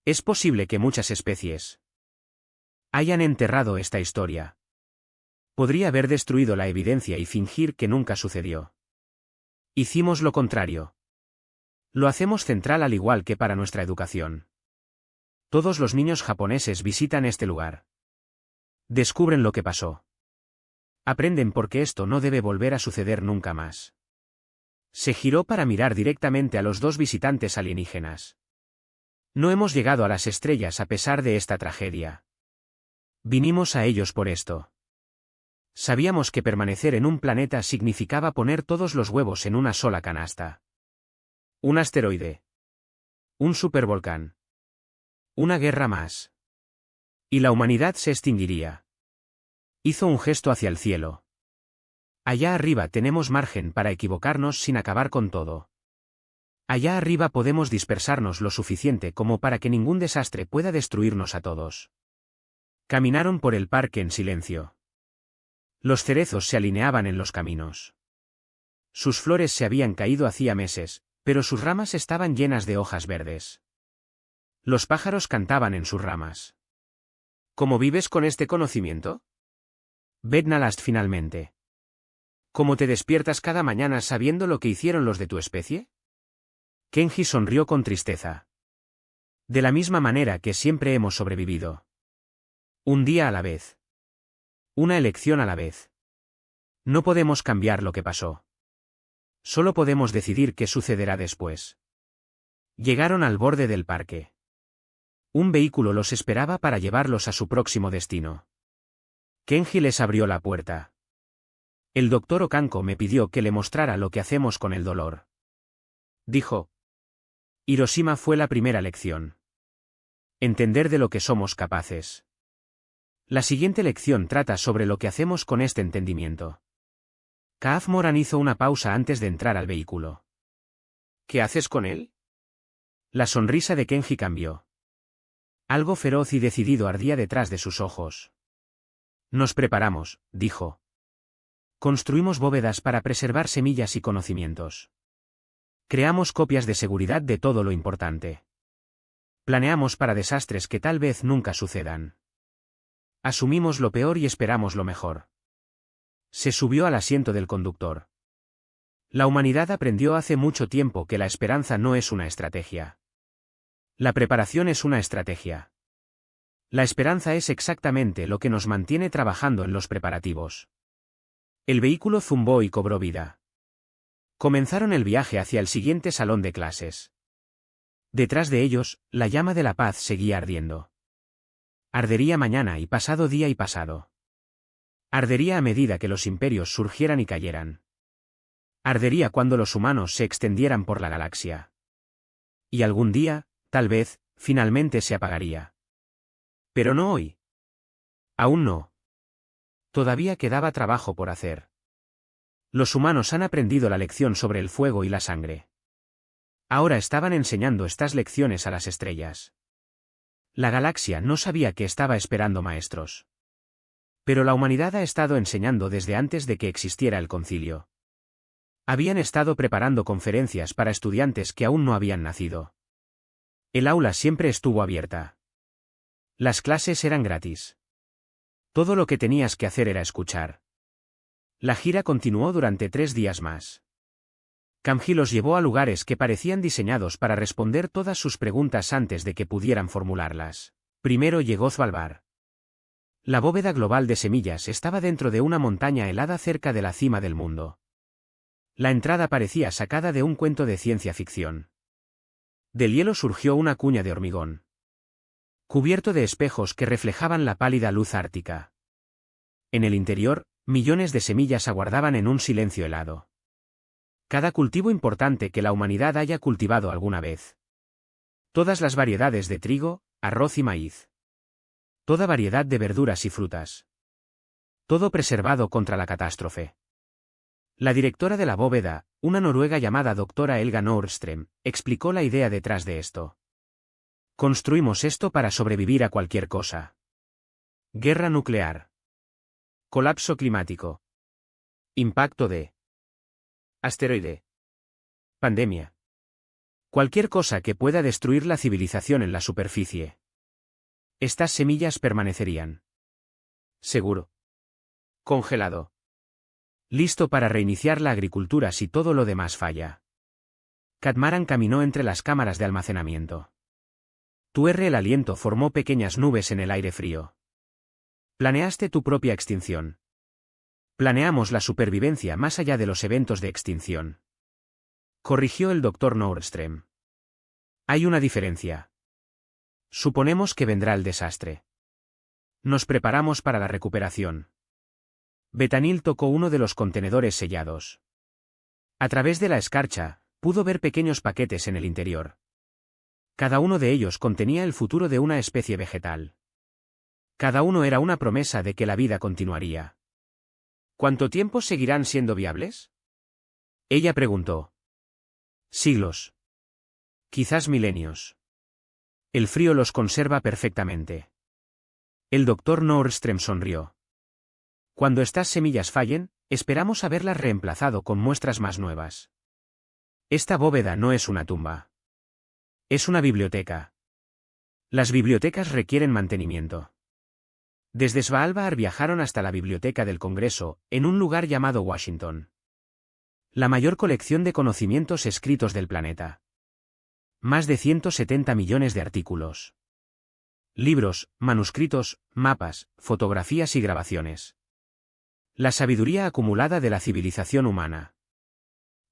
Es posible que muchas especies hayan enterrado esta historia. Podría haber destruido la evidencia y fingir que nunca sucedió. Hicimos lo contrario. Lo hacemos central al igual que para nuestra educación. Todos los niños japoneses visitan este lugar. Descubren lo que pasó. Aprenden porque esto no debe volver a suceder nunca más. Se giró para mirar directamente a los dos visitantes alienígenas. No hemos llegado a las estrellas a pesar de esta tragedia. Vinimos a ellos por esto. Sabíamos que permanecer en un planeta significaba poner todos los huevos en una sola canasta. Un asteroide. Un supervolcán. Una guerra más. Y la humanidad se extinguiría. Hizo un gesto hacia el cielo. Allá arriba tenemos margen para equivocarnos sin acabar con todo. Allá arriba podemos dispersarnos lo suficiente como para que ningún desastre pueda destruirnos a todos. Caminaron por el parque en silencio. Los cerezos se alineaban en los caminos. Sus flores se habían caído hacía meses, pero sus ramas estaban llenas de hojas verdes. Los pájaros cantaban en sus ramas. ¿Cómo vives con este conocimiento? Bednalast finalmente. ¿Cómo te despiertas cada mañana sabiendo lo que hicieron los de tu especie? Kenji sonrió con tristeza. De la misma manera que siempre hemos sobrevivido. Un día a la vez. Una elección a la vez. No podemos cambiar lo que pasó. Solo podemos decidir qué sucederá después. Llegaron al borde del parque. Un vehículo los esperaba para llevarlos a su próximo destino. Kenji les abrió la puerta. El doctor Okanko me pidió que le mostrara lo que hacemos con el dolor. Dijo. Hiroshima fue la primera lección. Entender de lo que somos capaces. La siguiente lección trata sobre lo que hacemos con este entendimiento. Kaaf Moran hizo una pausa antes de entrar al vehículo. ¿Qué haces con él? La sonrisa de Kenji cambió. Algo feroz y decidido ardía detrás de sus ojos. Nos preparamos, dijo. Construimos bóvedas para preservar semillas y conocimientos. Creamos copias de seguridad de todo lo importante. Planeamos para desastres que tal vez nunca sucedan. Asumimos lo peor y esperamos lo mejor. Se subió al asiento del conductor. La humanidad aprendió hace mucho tiempo que la esperanza no es una estrategia. La preparación es una estrategia. La esperanza es exactamente lo que nos mantiene trabajando en los preparativos. El vehículo zumbó y cobró vida. Comenzaron el viaje hacia el siguiente salón de clases. Detrás de ellos, la llama de la paz seguía ardiendo. Ardería mañana y pasado día y pasado. Ardería a medida que los imperios surgieran y cayeran. Ardería cuando los humanos se extendieran por la galaxia. Y algún día, tal vez, finalmente se apagaría. Pero no hoy. Aún no. Todavía quedaba trabajo por hacer. Los humanos han aprendido la lección sobre el fuego y la sangre. Ahora estaban enseñando estas lecciones a las estrellas. La galaxia no sabía que estaba esperando maestros. Pero la humanidad ha estado enseñando desde antes de que existiera el concilio. Habían estado preparando conferencias para estudiantes que aún no habían nacido. El aula siempre estuvo abierta. Las clases eran gratis. Todo lo que tenías que hacer era escuchar. La gira continuó durante 3 días más. Kamji los llevó a lugares que parecían diseñados para responder todas sus preguntas antes de que pudieran formularlas. Primero llegó Svalbard. La bóveda global de semillas estaba dentro de una montaña helada cerca de la cima del mundo. La entrada parecía sacada de un cuento de ciencia ficción. Del hielo surgió una cuña de hormigón, cubierto de espejos que reflejaban la pálida luz ártica. En el interior, millones de semillas aguardaban en un silencio helado. Cada cultivo importante que la humanidad haya cultivado alguna vez. Todas las variedades de trigo, arroz y maíz. Toda variedad de verduras y frutas. Todo preservado contra la catástrofe. La directora de la bóveda, una noruega llamada doctora Helga Nordström, explicó la idea detrás de esto. Construimos esto para sobrevivir a cualquier cosa. Guerra nuclear. Colapso climático. Impacto de asteroide. Pandemia. Cualquier cosa que pueda destruir la civilización en la superficie. Estas semillas permanecerían. Seguro. Congelado. Listo para reiniciar la agricultura si todo lo demás falla. Catmaran caminó entre las cámaras de almacenamiento. El aliento formó pequeñas nubes en el aire frío. Planeaste tu propia extinción. Planeamos la supervivencia más allá de los eventos de extinción. Corrigió el Dr. Nordström. Hay una diferencia. Suponemos que vendrá el desastre. Nos preparamos para la recuperación. Betanil tocó uno de los contenedores sellados. A través de la escarcha, pudo ver pequeños paquetes en el interior. Cada uno de ellos contenía el futuro de una especie vegetal. Cada uno era una promesa de que la vida continuaría. ¿Cuánto tiempo seguirán siendo viables? Ella preguntó. Siglos. Quizás milenios. El frío los conserva perfectamente. El Dr. Nordström sonrió. Cuando estas semillas fallen, esperamos haberlas reemplazado con muestras más nuevas. Esta bóveda no es una tumba. Es una biblioteca. Las bibliotecas requieren mantenimiento. Desde Svalbard viajaron hasta la Biblioteca del Congreso, en un lugar llamado Washington. La mayor colección de conocimientos escritos del planeta. Más de 170 millones de artículos. Libros, manuscritos, mapas, fotografías y grabaciones. La sabiduría acumulada de la civilización humana.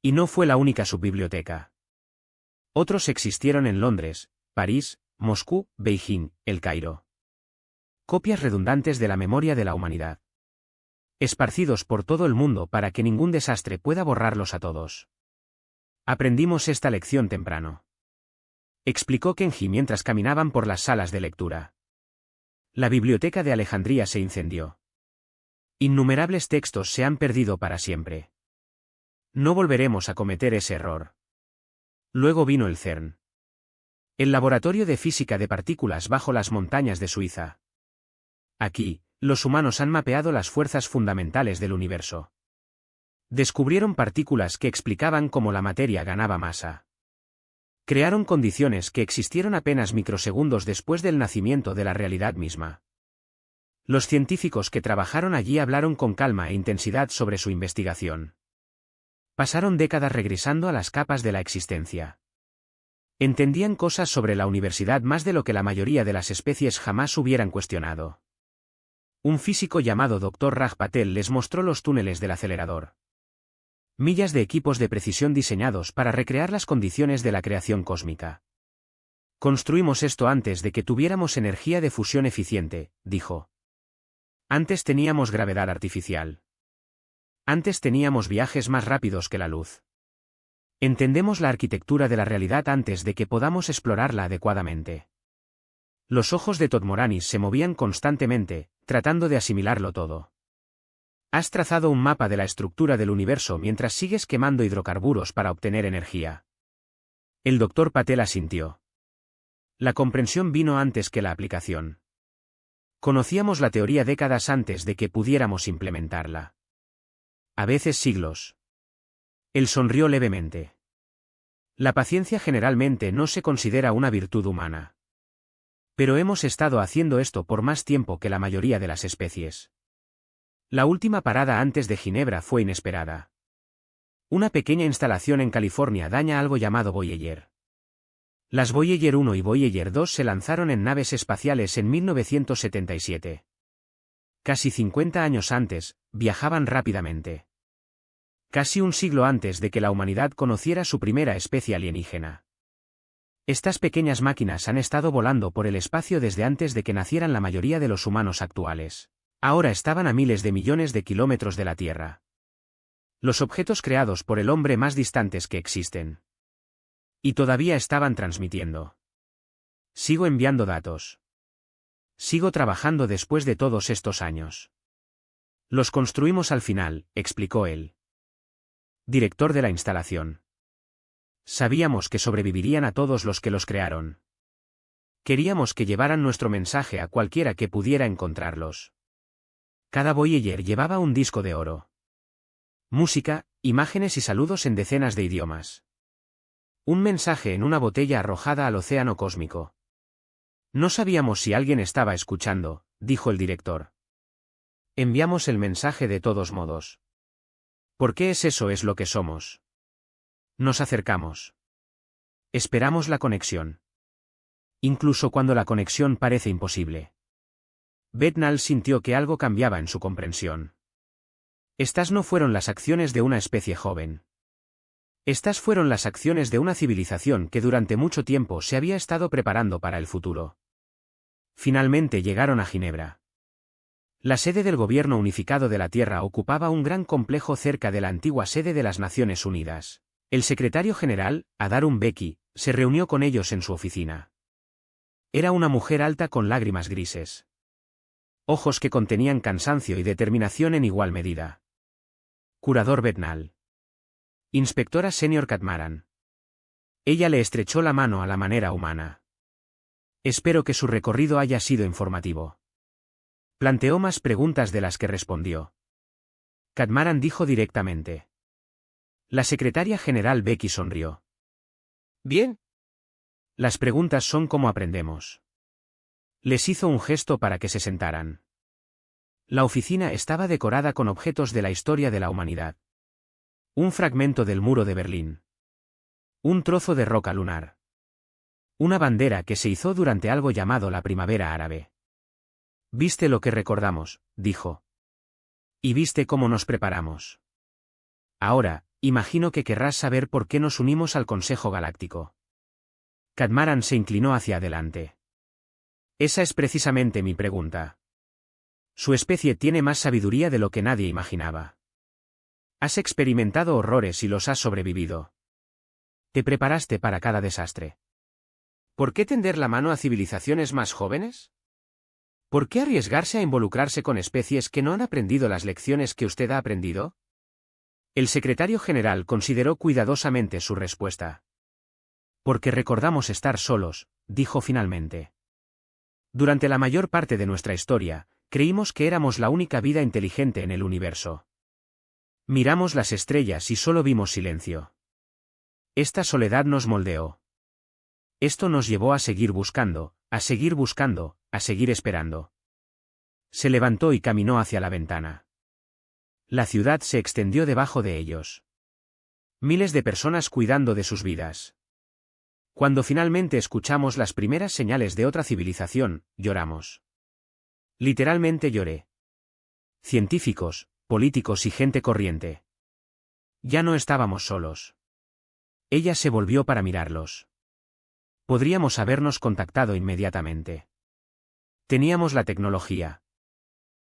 Y no fue la única subbiblioteca. Otros existieron en Londres, París, Moscú, Beijing, El Cairo. Copias redundantes de la memoria de la humanidad. Esparcidos por todo el mundo para que ningún desastre pueda borrarlos a todos. Aprendimos esta lección temprano. Explicó Kenji mientras caminaban por las salas de lectura. La biblioteca de Alejandría se incendió. Innumerables textos se han perdido para siempre. No volveremos a cometer ese error. Luego vino el CERN. El laboratorio de física de partículas bajo las montañas de Suiza. Aquí, los humanos han mapeado las fuerzas fundamentales del universo. Descubrieron partículas que explicaban cómo la materia ganaba masa. Crearon condiciones que existieron apenas microsegundos después del nacimiento de la realidad misma. Los científicos que trabajaron allí hablaron con calma e intensidad sobre su investigación. Pasaron décadas regresando a las capas de la existencia. Entendían cosas sobre la universidad más de lo que la mayoría de las especies jamás hubieran cuestionado. Un físico llamado Dr. Raj Patel les mostró los túneles del acelerador. Millas de equipos de precisión diseñados para recrear las condiciones de la creación cósmica. Construimos esto antes de que tuviéramos energía de fusión eficiente, dijo. Antes teníamos gravedad artificial. Antes teníamos viajes más rápidos que la luz. Entendemos la arquitectura de la realidad antes de que podamos explorarla adecuadamente. Los ojos de Todd Moranis se movían constantemente, tratando de asimilarlo todo. Has trazado un mapa de la estructura del universo mientras sigues quemando hidrocarburos para obtener energía. El Dr. Patel asintió. La comprensión vino antes que la aplicación. Conocíamos la teoría décadas antes de que pudiéramos implementarla. A veces siglos. Él sonrió levemente. La paciencia generalmente no se considera una virtud humana. Pero hemos estado haciendo esto por más tiempo que la mayoría de las especies. La última parada antes de Ginebra fue inesperada. Una pequeña instalación en California daña algo llamado Voyager. Las Voyager 1 y Voyager 2 se lanzaron en naves espaciales en 1977. Casi 50 años antes, viajaban rápidamente. Casi un siglo antes de que la humanidad conociera su primera especie alienígena. Estas pequeñas máquinas han estado volando por el espacio desde antes de que nacieran la mayoría de los humanos actuales. Ahora estaban a miles de millones de kilómetros de la Tierra. Los objetos creados por el hombre más distantes que existen. Y todavía estaban transmitiendo. Sigo enviando datos. Sigo trabajando después de todos estos años. Los construimos al final, explicó él. Director de la instalación. Sabíamos que sobrevivirían a todos los que los crearon. Queríamos que llevaran nuestro mensaje a cualquiera que pudiera encontrarlos. Cada Voyager llevaba un disco de oro. Música, imágenes y saludos en decenas de idiomas. Un mensaje en una botella arrojada al océano cósmico. No sabíamos si alguien estaba escuchando, dijo el director. Enviamos el mensaje de todos modos. ¿Por qué eso es lo que somos? Nos acercamos. Esperamos la conexión. Incluso cuando la conexión parece imposible. Bethnal sintió que algo cambiaba en su comprensión. Estas no fueron las acciones de una especie joven. Estas fueron las acciones de una civilización que durante mucho tiempo se había estado preparando para el futuro. Finalmente llegaron a Ginebra. La sede del gobierno unificado de la Tierra ocupaba un gran complejo cerca de la antigua sede de las Naciones Unidas. El secretario general, Adair Mbeki, se reunió con ellos en su oficina. Era una mujer alta con lágrimas grises. Ojos que contenían cansancio y determinación en igual medida. Curador Bethnal. Inspectora senior Catmaran. Ella le estrechó la mano a la manera humana. Espero que su recorrido haya sido informativo. Planteó más preguntas de las que respondió. Catmaran dijo directamente. La secretaria general Becky sonrió. Bien. Las preguntas son como aprendemos. Les hizo un gesto para que se sentaran. La oficina estaba decorada con objetos de la historia de la humanidad. Un fragmento del muro de Berlín. Un trozo de roca lunar. Una bandera que se izó durante algo llamado la Primavera Árabe. «Viste lo que recordamos», dijo. «Y viste cómo nos preparamos. Ahora, imagino que querrás saber por qué nos unimos al Consejo Galáctico». Catmaran se inclinó hacia adelante. «Esa es precisamente mi pregunta. Su especie tiene más sabiduría de lo que nadie imaginaba. Has experimentado horrores y los has sobrevivido. Te preparaste para cada desastre. ¿Por qué tender la mano a civilizaciones más jóvenes? ¿Por qué arriesgarse a involucrarse con especies que no han aprendido las lecciones que usted ha aprendido?» El secretario general consideró cuidadosamente su respuesta. «Porque recordamos estar solos», dijo finalmente. «Durante la mayor parte de nuestra historia, creímos que éramos la única vida inteligente en el universo. Miramos las estrellas y solo vimos silencio. Esta soledad nos moldeó. Esto nos llevó a seguir buscando, a seguir buscando, a seguir esperando». Se levantó y caminó hacia la ventana. La ciudad se extendió debajo de ellos. Miles de personas cuidando de sus vidas. Cuando finalmente escuchamos las primeras señales de otra civilización, lloramos. Literalmente lloré. Científicos, políticos y gente corriente. Ya no estábamos solos. Ella se volvió para mirarlos. Podríamos habernos contactado inmediatamente. Teníamos la tecnología.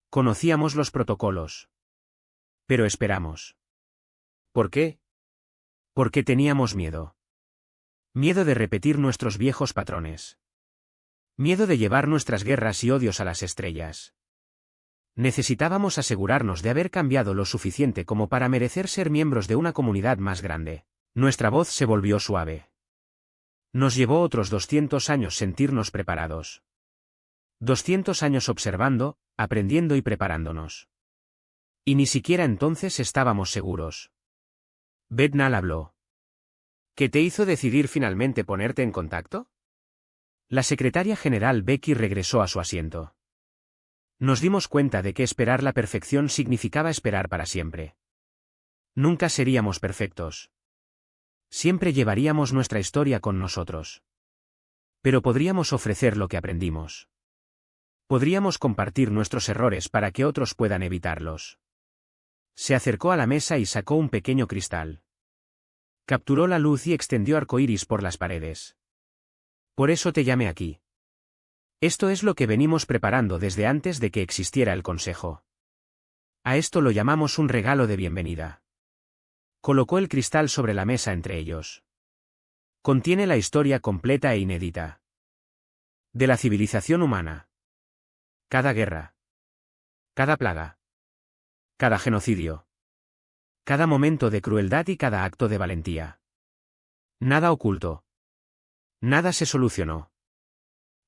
Conocíamos los protocolos. Pero esperamos. ¿Por qué? Porque teníamos miedo. Miedo de repetir nuestros viejos patrones. Miedo de llevar nuestras guerras y odios a las estrellas. Necesitábamos asegurarnos de haber cambiado lo suficiente como para merecer ser miembros de una comunidad más grande. Nuestra voz se volvió suave. Nos llevó otros 200 años sentirnos preparados. 200 años observando, aprendiendo y preparándonos. Y ni siquiera entonces estábamos seguros. Bethnal habló. ¿Qué te hizo decidir finalmente ponerte en contacto? La secretaria general Becky regresó a su asiento. Nos dimos cuenta de que esperar la perfección significaba esperar para siempre. Nunca seríamos perfectos. Siempre llevaríamos nuestra historia con nosotros. Pero podríamos ofrecer lo que aprendimos. Podríamos compartir nuestros errores para que otros puedan evitarlos. Se acercó a la mesa y sacó un pequeño cristal. Capturó la luz y extendió arcoíris por las paredes. Por eso te llamé aquí. Esto es lo que venimos preparando desde antes de que existiera el Consejo. A esto lo llamamos un regalo de bienvenida. Colocó el cristal sobre la mesa entre ellos. Contiene la historia completa e inédita de la civilización humana. Cada guerra. Cada plaga. Cada genocidio. Cada momento de crueldad y cada acto de valentía. Nada oculto. Nada se solucionó.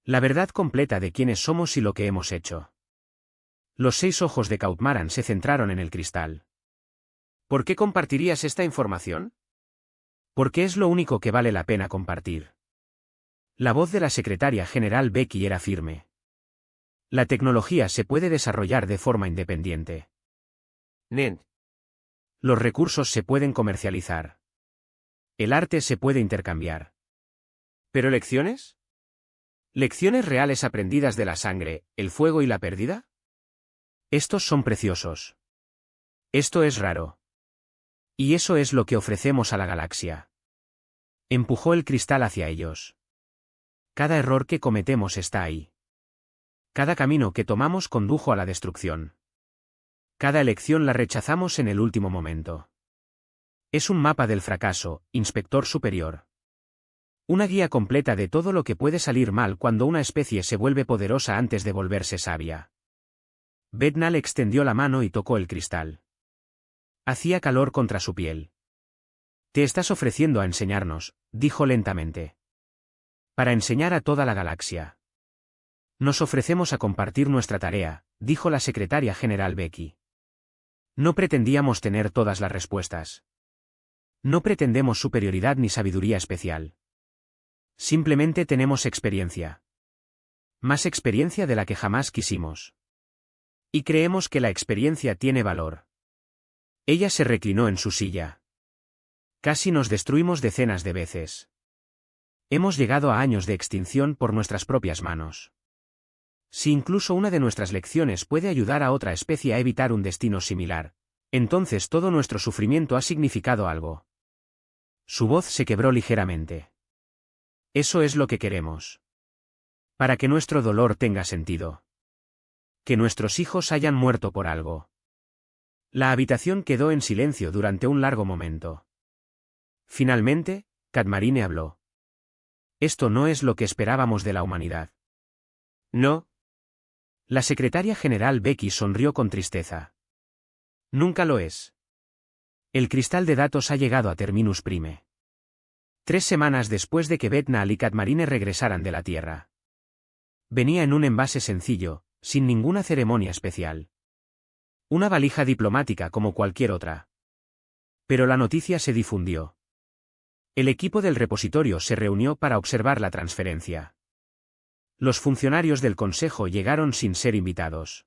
La verdad completa de quiénes somos y lo que hemos hecho. Los 6 ojos de Catmaran se centraron en el cristal. ¿Por qué compartirías esta información? Porque es lo único que vale la pena compartir. La voz de la secretaria general Becky era firme. La tecnología se puede desarrollar de forma independiente. Ned. Los recursos se pueden comercializar. El arte se puede intercambiar. ¿Pero lecciones? ¿Lecciones reales aprendidas de la sangre, el fuego y la pérdida? Estos son preciosos. Esto es raro. Y eso es lo que ofrecemos a la galaxia. Empujó el cristal hacia ellos. Cada error que cometemos está ahí. Cada camino que tomamos condujo a la destrucción. Cada elección la rechazamos en el último momento. Es un mapa del fracaso, Inspector Superior. Una guía completa de todo lo que puede salir mal cuando una especie se vuelve poderosa antes de volverse sabia. Bednal extendió la mano y tocó el cristal. Hacía calor contra su piel. Te estás ofreciendo a enseñarnos, dijo lentamente. Para enseñar a toda la galaxia. Nos ofrecemos a compartir nuestra tarea, dijo la secretaria general Becky. No pretendíamos tener todas las respuestas. No pretendemos superioridad ni sabiduría especial. Simplemente tenemos experiencia. Más experiencia de la que jamás quisimos. Y creemos que la experiencia tiene valor. Ella se reclinó en su silla. Casi nos destruimos decenas de veces. Hemos llegado a años de extinción por nuestras propias manos. Si incluso una de nuestras lecciones puede ayudar a otra especie a evitar un destino similar, entonces todo nuestro sufrimiento ha significado algo. Su voz se quebró ligeramente. Eso es lo que queremos. Para que nuestro dolor tenga sentido. Que nuestros hijos hayan muerto por algo. La habitación quedó en silencio durante un largo momento. Finalmente, Katmarine habló. Esto no es lo que esperábamos de la humanidad. No. La secretaria general Becky sonrió con tristeza. Nunca lo es. El cristal de datos ha llegado a terminus prime. 3 semanas después de que Bednal y Katmarine regresaran de la Tierra. Venía en un envase sencillo, sin ninguna ceremonia especial. Una valija diplomática como cualquier otra. Pero la noticia se difundió. El equipo del repositorio se reunió para observar la transferencia. Los funcionarios del Consejo llegaron sin ser invitados.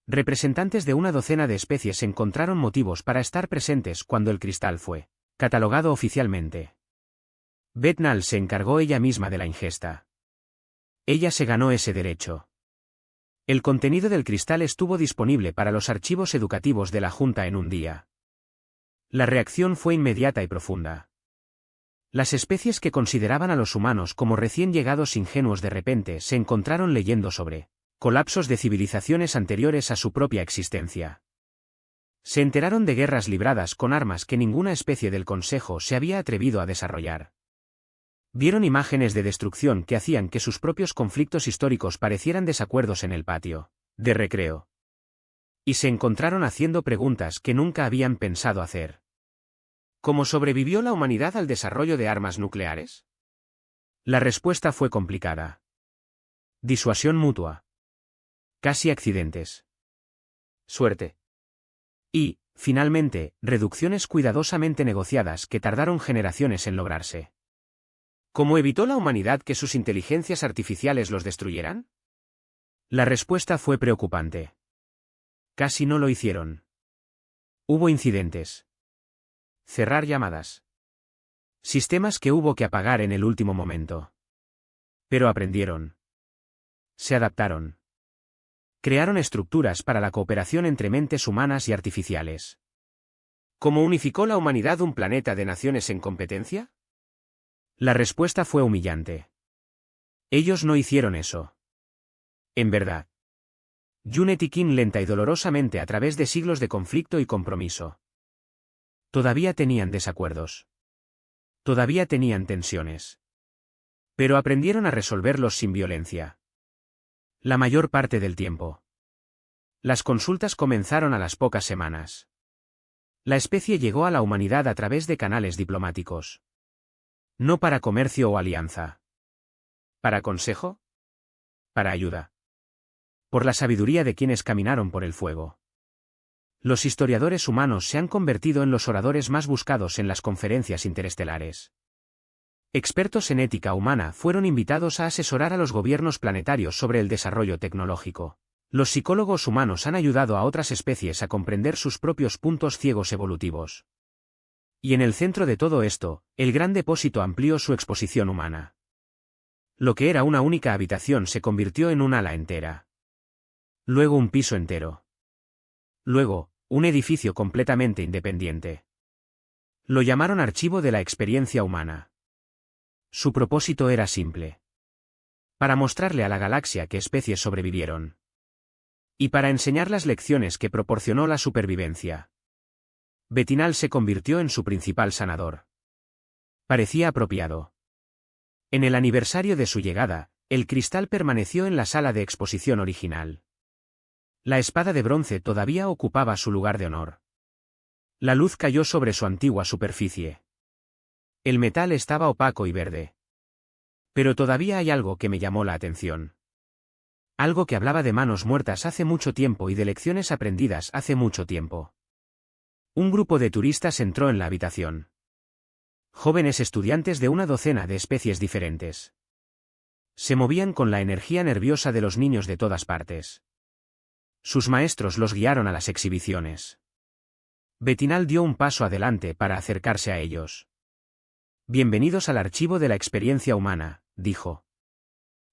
Representantes de una docena de especies encontraron motivos para estar presentes cuando el cristal fue catalogado oficialmente. Bednal se encargó ella misma de la ingesta. Ella se ganó ese derecho. El contenido del cristal estuvo disponible para los archivos educativos de la Junta en un día. La reacción fue inmediata y profunda. Las especies que consideraban a los humanos como recién llegados ingenuos de repente se encontraron leyendo sobre colapsos de civilizaciones anteriores a su propia existencia. Se enteraron de guerras libradas con armas que ninguna especie del Consejo se había atrevido a desarrollar. Vieron imágenes de destrucción que hacían que sus propios conflictos históricos parecieran desacuerdos en el patio de recreo. Y se encontraron haciendo preguntas que nunca habían pensado hacer. ¿Cómo sobrevivió la humanidad al desarrollo de armas nucleares? La respuesta fue complicada. Disuasión mutua. Casi accidentes. Suerte. Y, finalmente, reducciones cuidadosamente negociadas que tardaron generaciones en lograrse. ¿Cómo evitó la humanidad que sus inteligencias artificiales los destruyeran? La respuesta fue preocupante. Casi no lo hicieron. Hubo incidentes. Cerrar llamadas. Sistemas que hubo que apagar en el último momento. Pero aprendieron. Se adaptaron. Crearon estructuras para la cooperación entre mentes humanas y artificiales. ¿Cómo unificó la humanidad un planeta de naciones en competencia? La respuesta fue humillante. Ellos no hicieron eso. En verdad. Unity King lenta y dolorosamente a través de siglos de conflicto y compromiso. Todavía tenían desacuerdos. Todavía tenían tensiones. Pero aprendieron a resolverlos sin violencia. La mayor parte del tiempo. Las consultas comenzaron a las pocas semanas. La especie llegó a la humanidad a través de canales diplomáticos. No para comercio o alianza. ¿Para consejo? Para ayuda. Por la sabiduría de quienes caminaron por el fuego. Los historiadores humanos se han convertido en los oradores más buscados en las conferencias interestelares. Expertos en ética humana fueron invitados a asesorar a los gobiernos planetarios sobre el desarrollo tecnológico. Los psicólogos humanos han ayudado a otras especies a comprender sus propios puntos ciegos evolutivos. Y en el centro de todo esto, el gran depósito amplió su exposición humana. Lo que era una única habitación se convirtió en un ala entera. Luego un piso entero. Luego, un edificio completamente independiente. Lo llamaron Archivo de la Experiencia Humana. Su propósito era simple. Para mostrarle a la galaxia qué especies sobrevivieron. Y para enseñar las lecciones que proporcionó la supervivencia. Betinal se convirtió en su principal sanador. Parecía apropiado. En el aniversario de su llegada, el cristal permaneció en la sala de exposición original. La espada de bronce todavía ocupaba su lugar de honor. La luz cayó sobre su antigua superficie. El metal estaba opaco y verde. Pero todavía hay algo que me llamó la atención. Algo que hablaba de manos muertas hace mucho tiempo y de lecciones aprendidas hace mucho tiempo. Un grupo de turistas entró en la habitación. Jóvenes estudiantes de una docena de especies diferentes. Se movían con la energía nerviosa de los niños de todas partes. Sus maestros los guiaron a las exhibiciones. Betinal dio un paso adelante para acercarse a ellos. Bienvenidos al Archivo de la Experiencia Humana, dijo.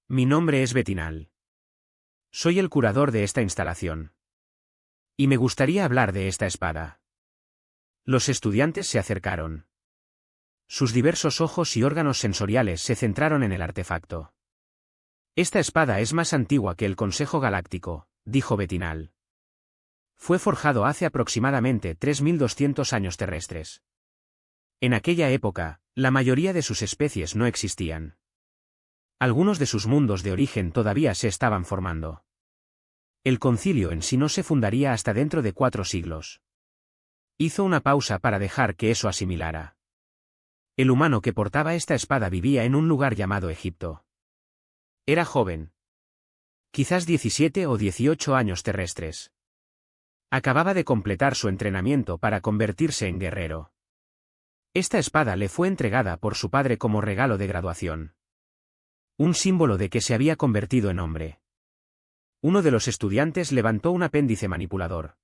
Mi nombre es Betinal. Soy el curador de esta instalación. Y me gustaría hablar de esta espada. Los estudiantes se acercaron. Sus diversos ojos y órganos sensoriales se centraron en el artefacto. Esta espada es más antigua que el Consejo Galáctico, dijo Betinal. Fue forjado hace aproximadamente 3200 años terrestres. En aquella época, la mayoría de sus especies no existían. Algunos de sus mundos de origen todavía se estaban formando. El concilio en sí no se fundaría hasta dentro de 4 siglos. Hizo una pausa para dejar que eso asimilara. El humano que portaba esta espada vivía en un lugar llamado Egipto. Era joven. Quizás 17 o 18 años terrestres. Acababa de completar su entrenamiento para convertirse en guerrero. Esta espada le fue entregada por su padre como regalo de graduación. Un símbolo de que se había convertido en hombre. Uno de los estudiantes levantó un apéndice manipulador.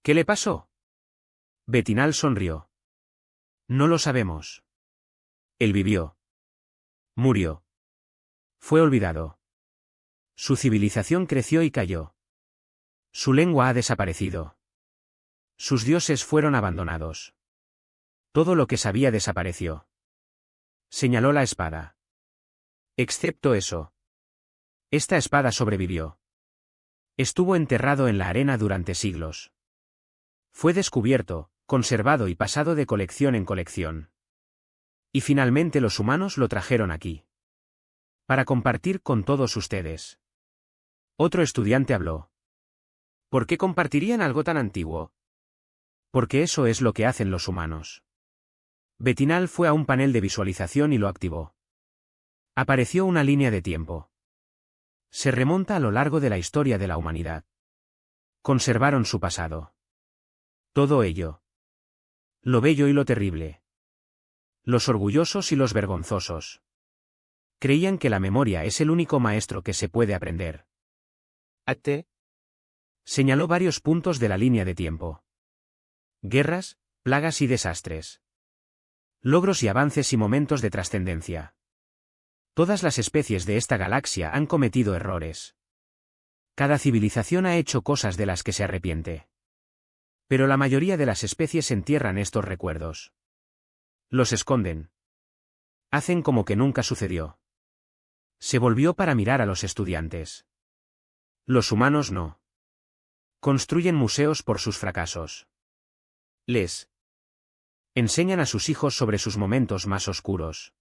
¿Qué le pasó? Betinal sonrió. No lo sabemos. Él vivió. Murió. Fue olvidado. Su civilización creció y cayó. Su lengua ha desaparecido. Sus dioses fueron abandonados. Todo lo que sabía desapareció. Señaló la espada. Excepto eso. Esta espada sobrevivió. Estuvo enterrado en la arena durante siglos. Fue descubierto, conservado y pasado de colección en colección. Y finalmente los humanos lo trajeron aquí. Para compartir con todos ustedes. Otro estudiante habló. ¿Por qué compartirían algo tan antiguo? Porque eso es lo que hacen los humanos. Betinal fue a un panel de visualización y lo activó. Apareció una línea de tiempo. Se remonta a lo largo de la historia de la humanidad. Conservaron su pasado. Todo ello. Lo bello y lo terrible. Los orgullosos y los vergonzosos. Creían que la memoria es el único maestro que se puede aprender. ¿Ate? Señaló varios puntos de la línea de tiempo. Guerras, plagas y desastres. Logros y avances y momentos de trascendencia. Todas las especies de esta galaxia han cometido errores. Cada civilización ha hecho cosas de las que se arrepiente. Pero la mayoría de las especies entierran estos recuerdos. Los esconden. Hacen como que nunca sucedió. Se volvió para mirar a los estudiantes. Los humanos no. Construyen museos por sus fracasos. Les enseñan a sus hijos sobre sus momentos más oscuros.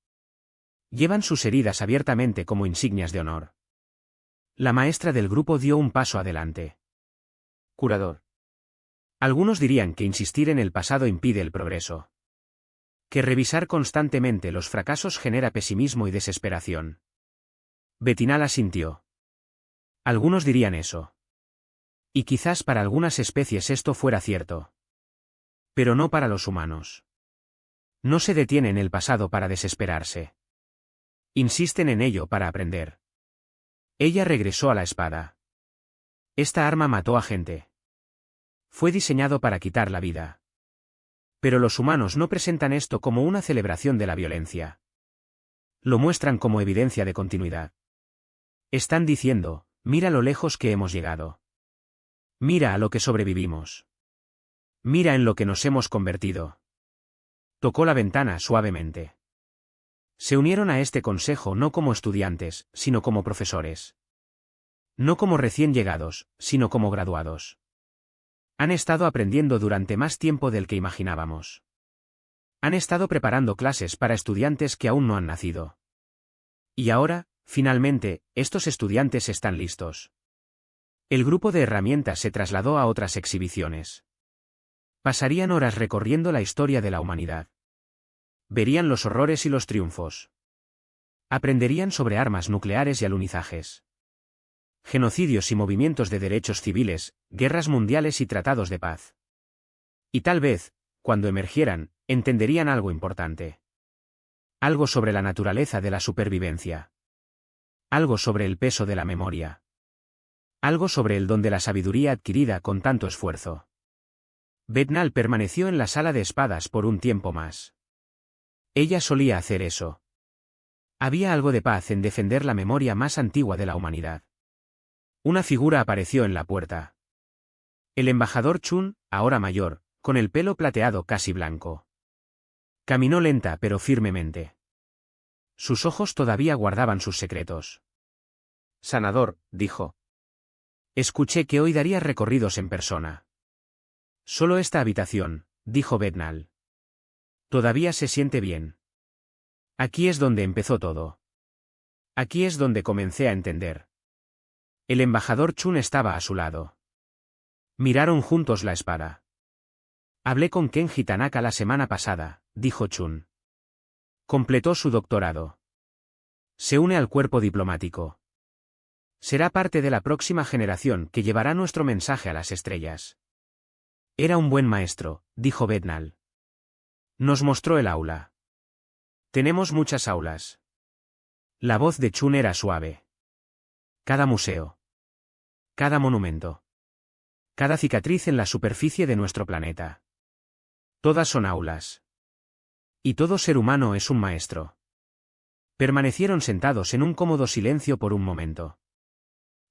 Llevan sus heridas abiertamente como insignias de honor. La maestra del grupo dio un paso adelante. Curador. Algunos dirían que insistir en el pasado impide el progreso. Que revisar constantemente los fracasos genera pesimismo y desesperación. Betinal asintió. Algunos dirían eso. Y quizás para algunas especies esto fuera cierto. Pero no para los humanos. No se detiene en el pasado para desesperarse. Insisten en ello para aprender. Ella regresó a la espada. Esta arma mató a gente. Fue diseñado para quitar la vida. Pero los humanos no presentan esto como una celebración de la violencia. Lo muestran como evidencia de continuidad. Están diciendo, mira lo lejos que hemos llegado. Mira a lo que sobrevivimos. Mira en lo que nos hemos convertido. Tocó la ventana suavemente. Se unieron a este consejo no como estudiantes, sino como profesores. No como recién llegados, sino como graduados. Han estado aprendiendo durante más tiempo del que imaginábamos. Han estado preparando clases para estudiantes que aún no han nacido. Y ahora, finalmente, estos estudiantes están listos. El grupo de herramientas se trasladó a otras exhibiciones. Pasarían horas recorriendo la historia de la humanidad. Verían los horrores y los triunfos. Aprenderían sobre armas nucleares y alunizajes. Genocidios y movimientos de derechos civiles, guerras mundiales y tratados de paz. Y tal vez, cuando emergieran, entenderían algo importante. Algo sobre la naturaleza de la supervivencia. Algo sobre el peso de la memoria. Algo sobre el don de la sabiduría adquirida con tanto esfuerzo. Bethnal permaneció en la sala de espadas por un tiempo más. Ella solía hacer eso. Había algo de paz en defender la memoria más antigua de la humanidad. Una figura apareció en la puerta. El embajador Chun, ahora mayor, con el pelo plateado casi blanco. Caminó lenta pero firmemente. Sus ojos todavía guardaban sus secretos. Sanador, dijo. Escuché que hoy darías recorridos en persona. Solo esta habitación, dijo Bethnal. Todavía se siente bien. Aquí es donde empezó todo. Aquí es donde comencé a entender. El embajador Chun estaba a su lado. Miraron juntos la espada. Hablé con Kenji Tanaka la semana pasada, dijo Chun. Completó su doctorado. Se une al cuerpo diplomático. Será parte de la próxima generación que llevará nuestro mensaje a las estrellas. Era un buen maestro, dijo Bethnal. Nos mostró el aula. Tenemos muchas aulas. La voz de Chun era suave. Cada museo. Cada monumento. Cada cicatriz en la superficie de nuestro planeta. Todas son aulas. Y todo ser humano es un maestro. Permanecieron sentados en un cómodo silencio por un momento.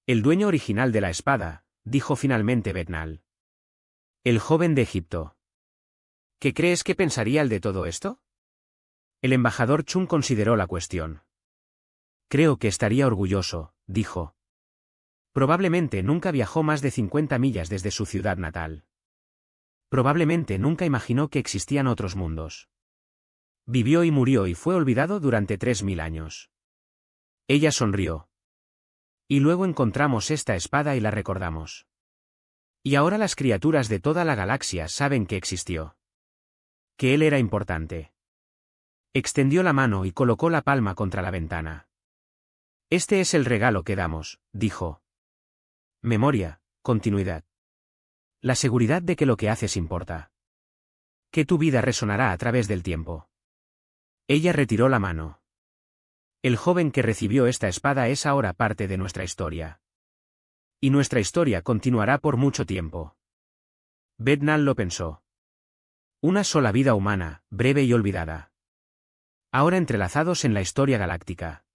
El dueño original de la espada, dijo finalmente Bethnal. El joven de Egipto. ¿Qué crees que pensaría el de todo esto? El embajador Chun consideró la cuestión. Creo que estaría orgulloso, dijo. Probablemente nunca viajó más de 50 millas desde su ciudad natal. Probablemente nunca imaginó que existían otros mundos. Vivió y murió y fue olvidado durante 3000 años. Ella sonrió. Y luego encontramos esta espada y la recordamos. Y ahora las criaturas de toda la galaxia saben que existió. Que él era importante. Extendió la mano y colocó la palma contra la ventana. Este es el regalo que damos, dijo. Memoria, continuidad. La seguridad de que lo que haces importa. Que tu vida resonará a través del tiempo. Ella retiró la mano. El joven que recibió esta espada es ahora parte de nuestra historia. Y nuestra historia continuará por mucho tiempo. Bethnal lo pensó. Una sola vida humana, breve y olvidada. Ahora entrelazados en la historia galáctica.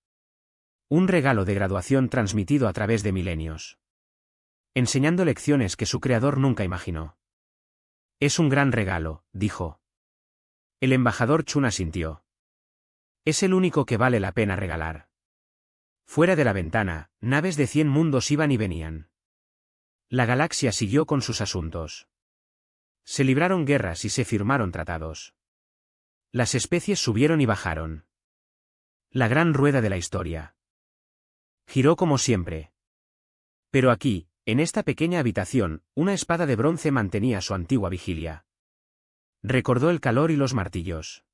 Un regalo de graduación transmitido a través de milenios. Enseñando lecciones que su creador nunca imaginó. Es un gran regalo, dijo. El embajador Chun asintió. Es el único que vale la pena regalar. Fuera de la ventana, naves de 100 mundos iban y venían. La galaxia siguió con sus asuntos. Se libraron guerras y se firmaron tratados. Las especies subieron y bajaron. La gran rueda de la historia. Giró como siempre. Pero aquí, en esta pequeña habitación, una espada de bronce mantenía su antigua vigilia. Recordó el calor y los martillos.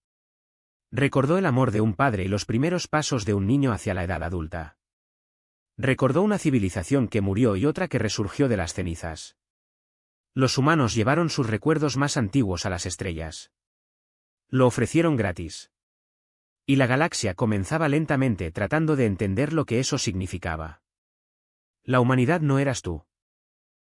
Recordó el amor de un padre y los primeros pasos de un niño hacia la edad adulta. Recordó una civilización que murió y otra que resurgió de las cenizas. Los humanos llevaron sus recuerdos más antiguos a las estrellas. Lo ofrecieron gratis. Y la galaxia comenzaba lentamente tratando de entender lo que eso significaba. La humanidad no eras tú.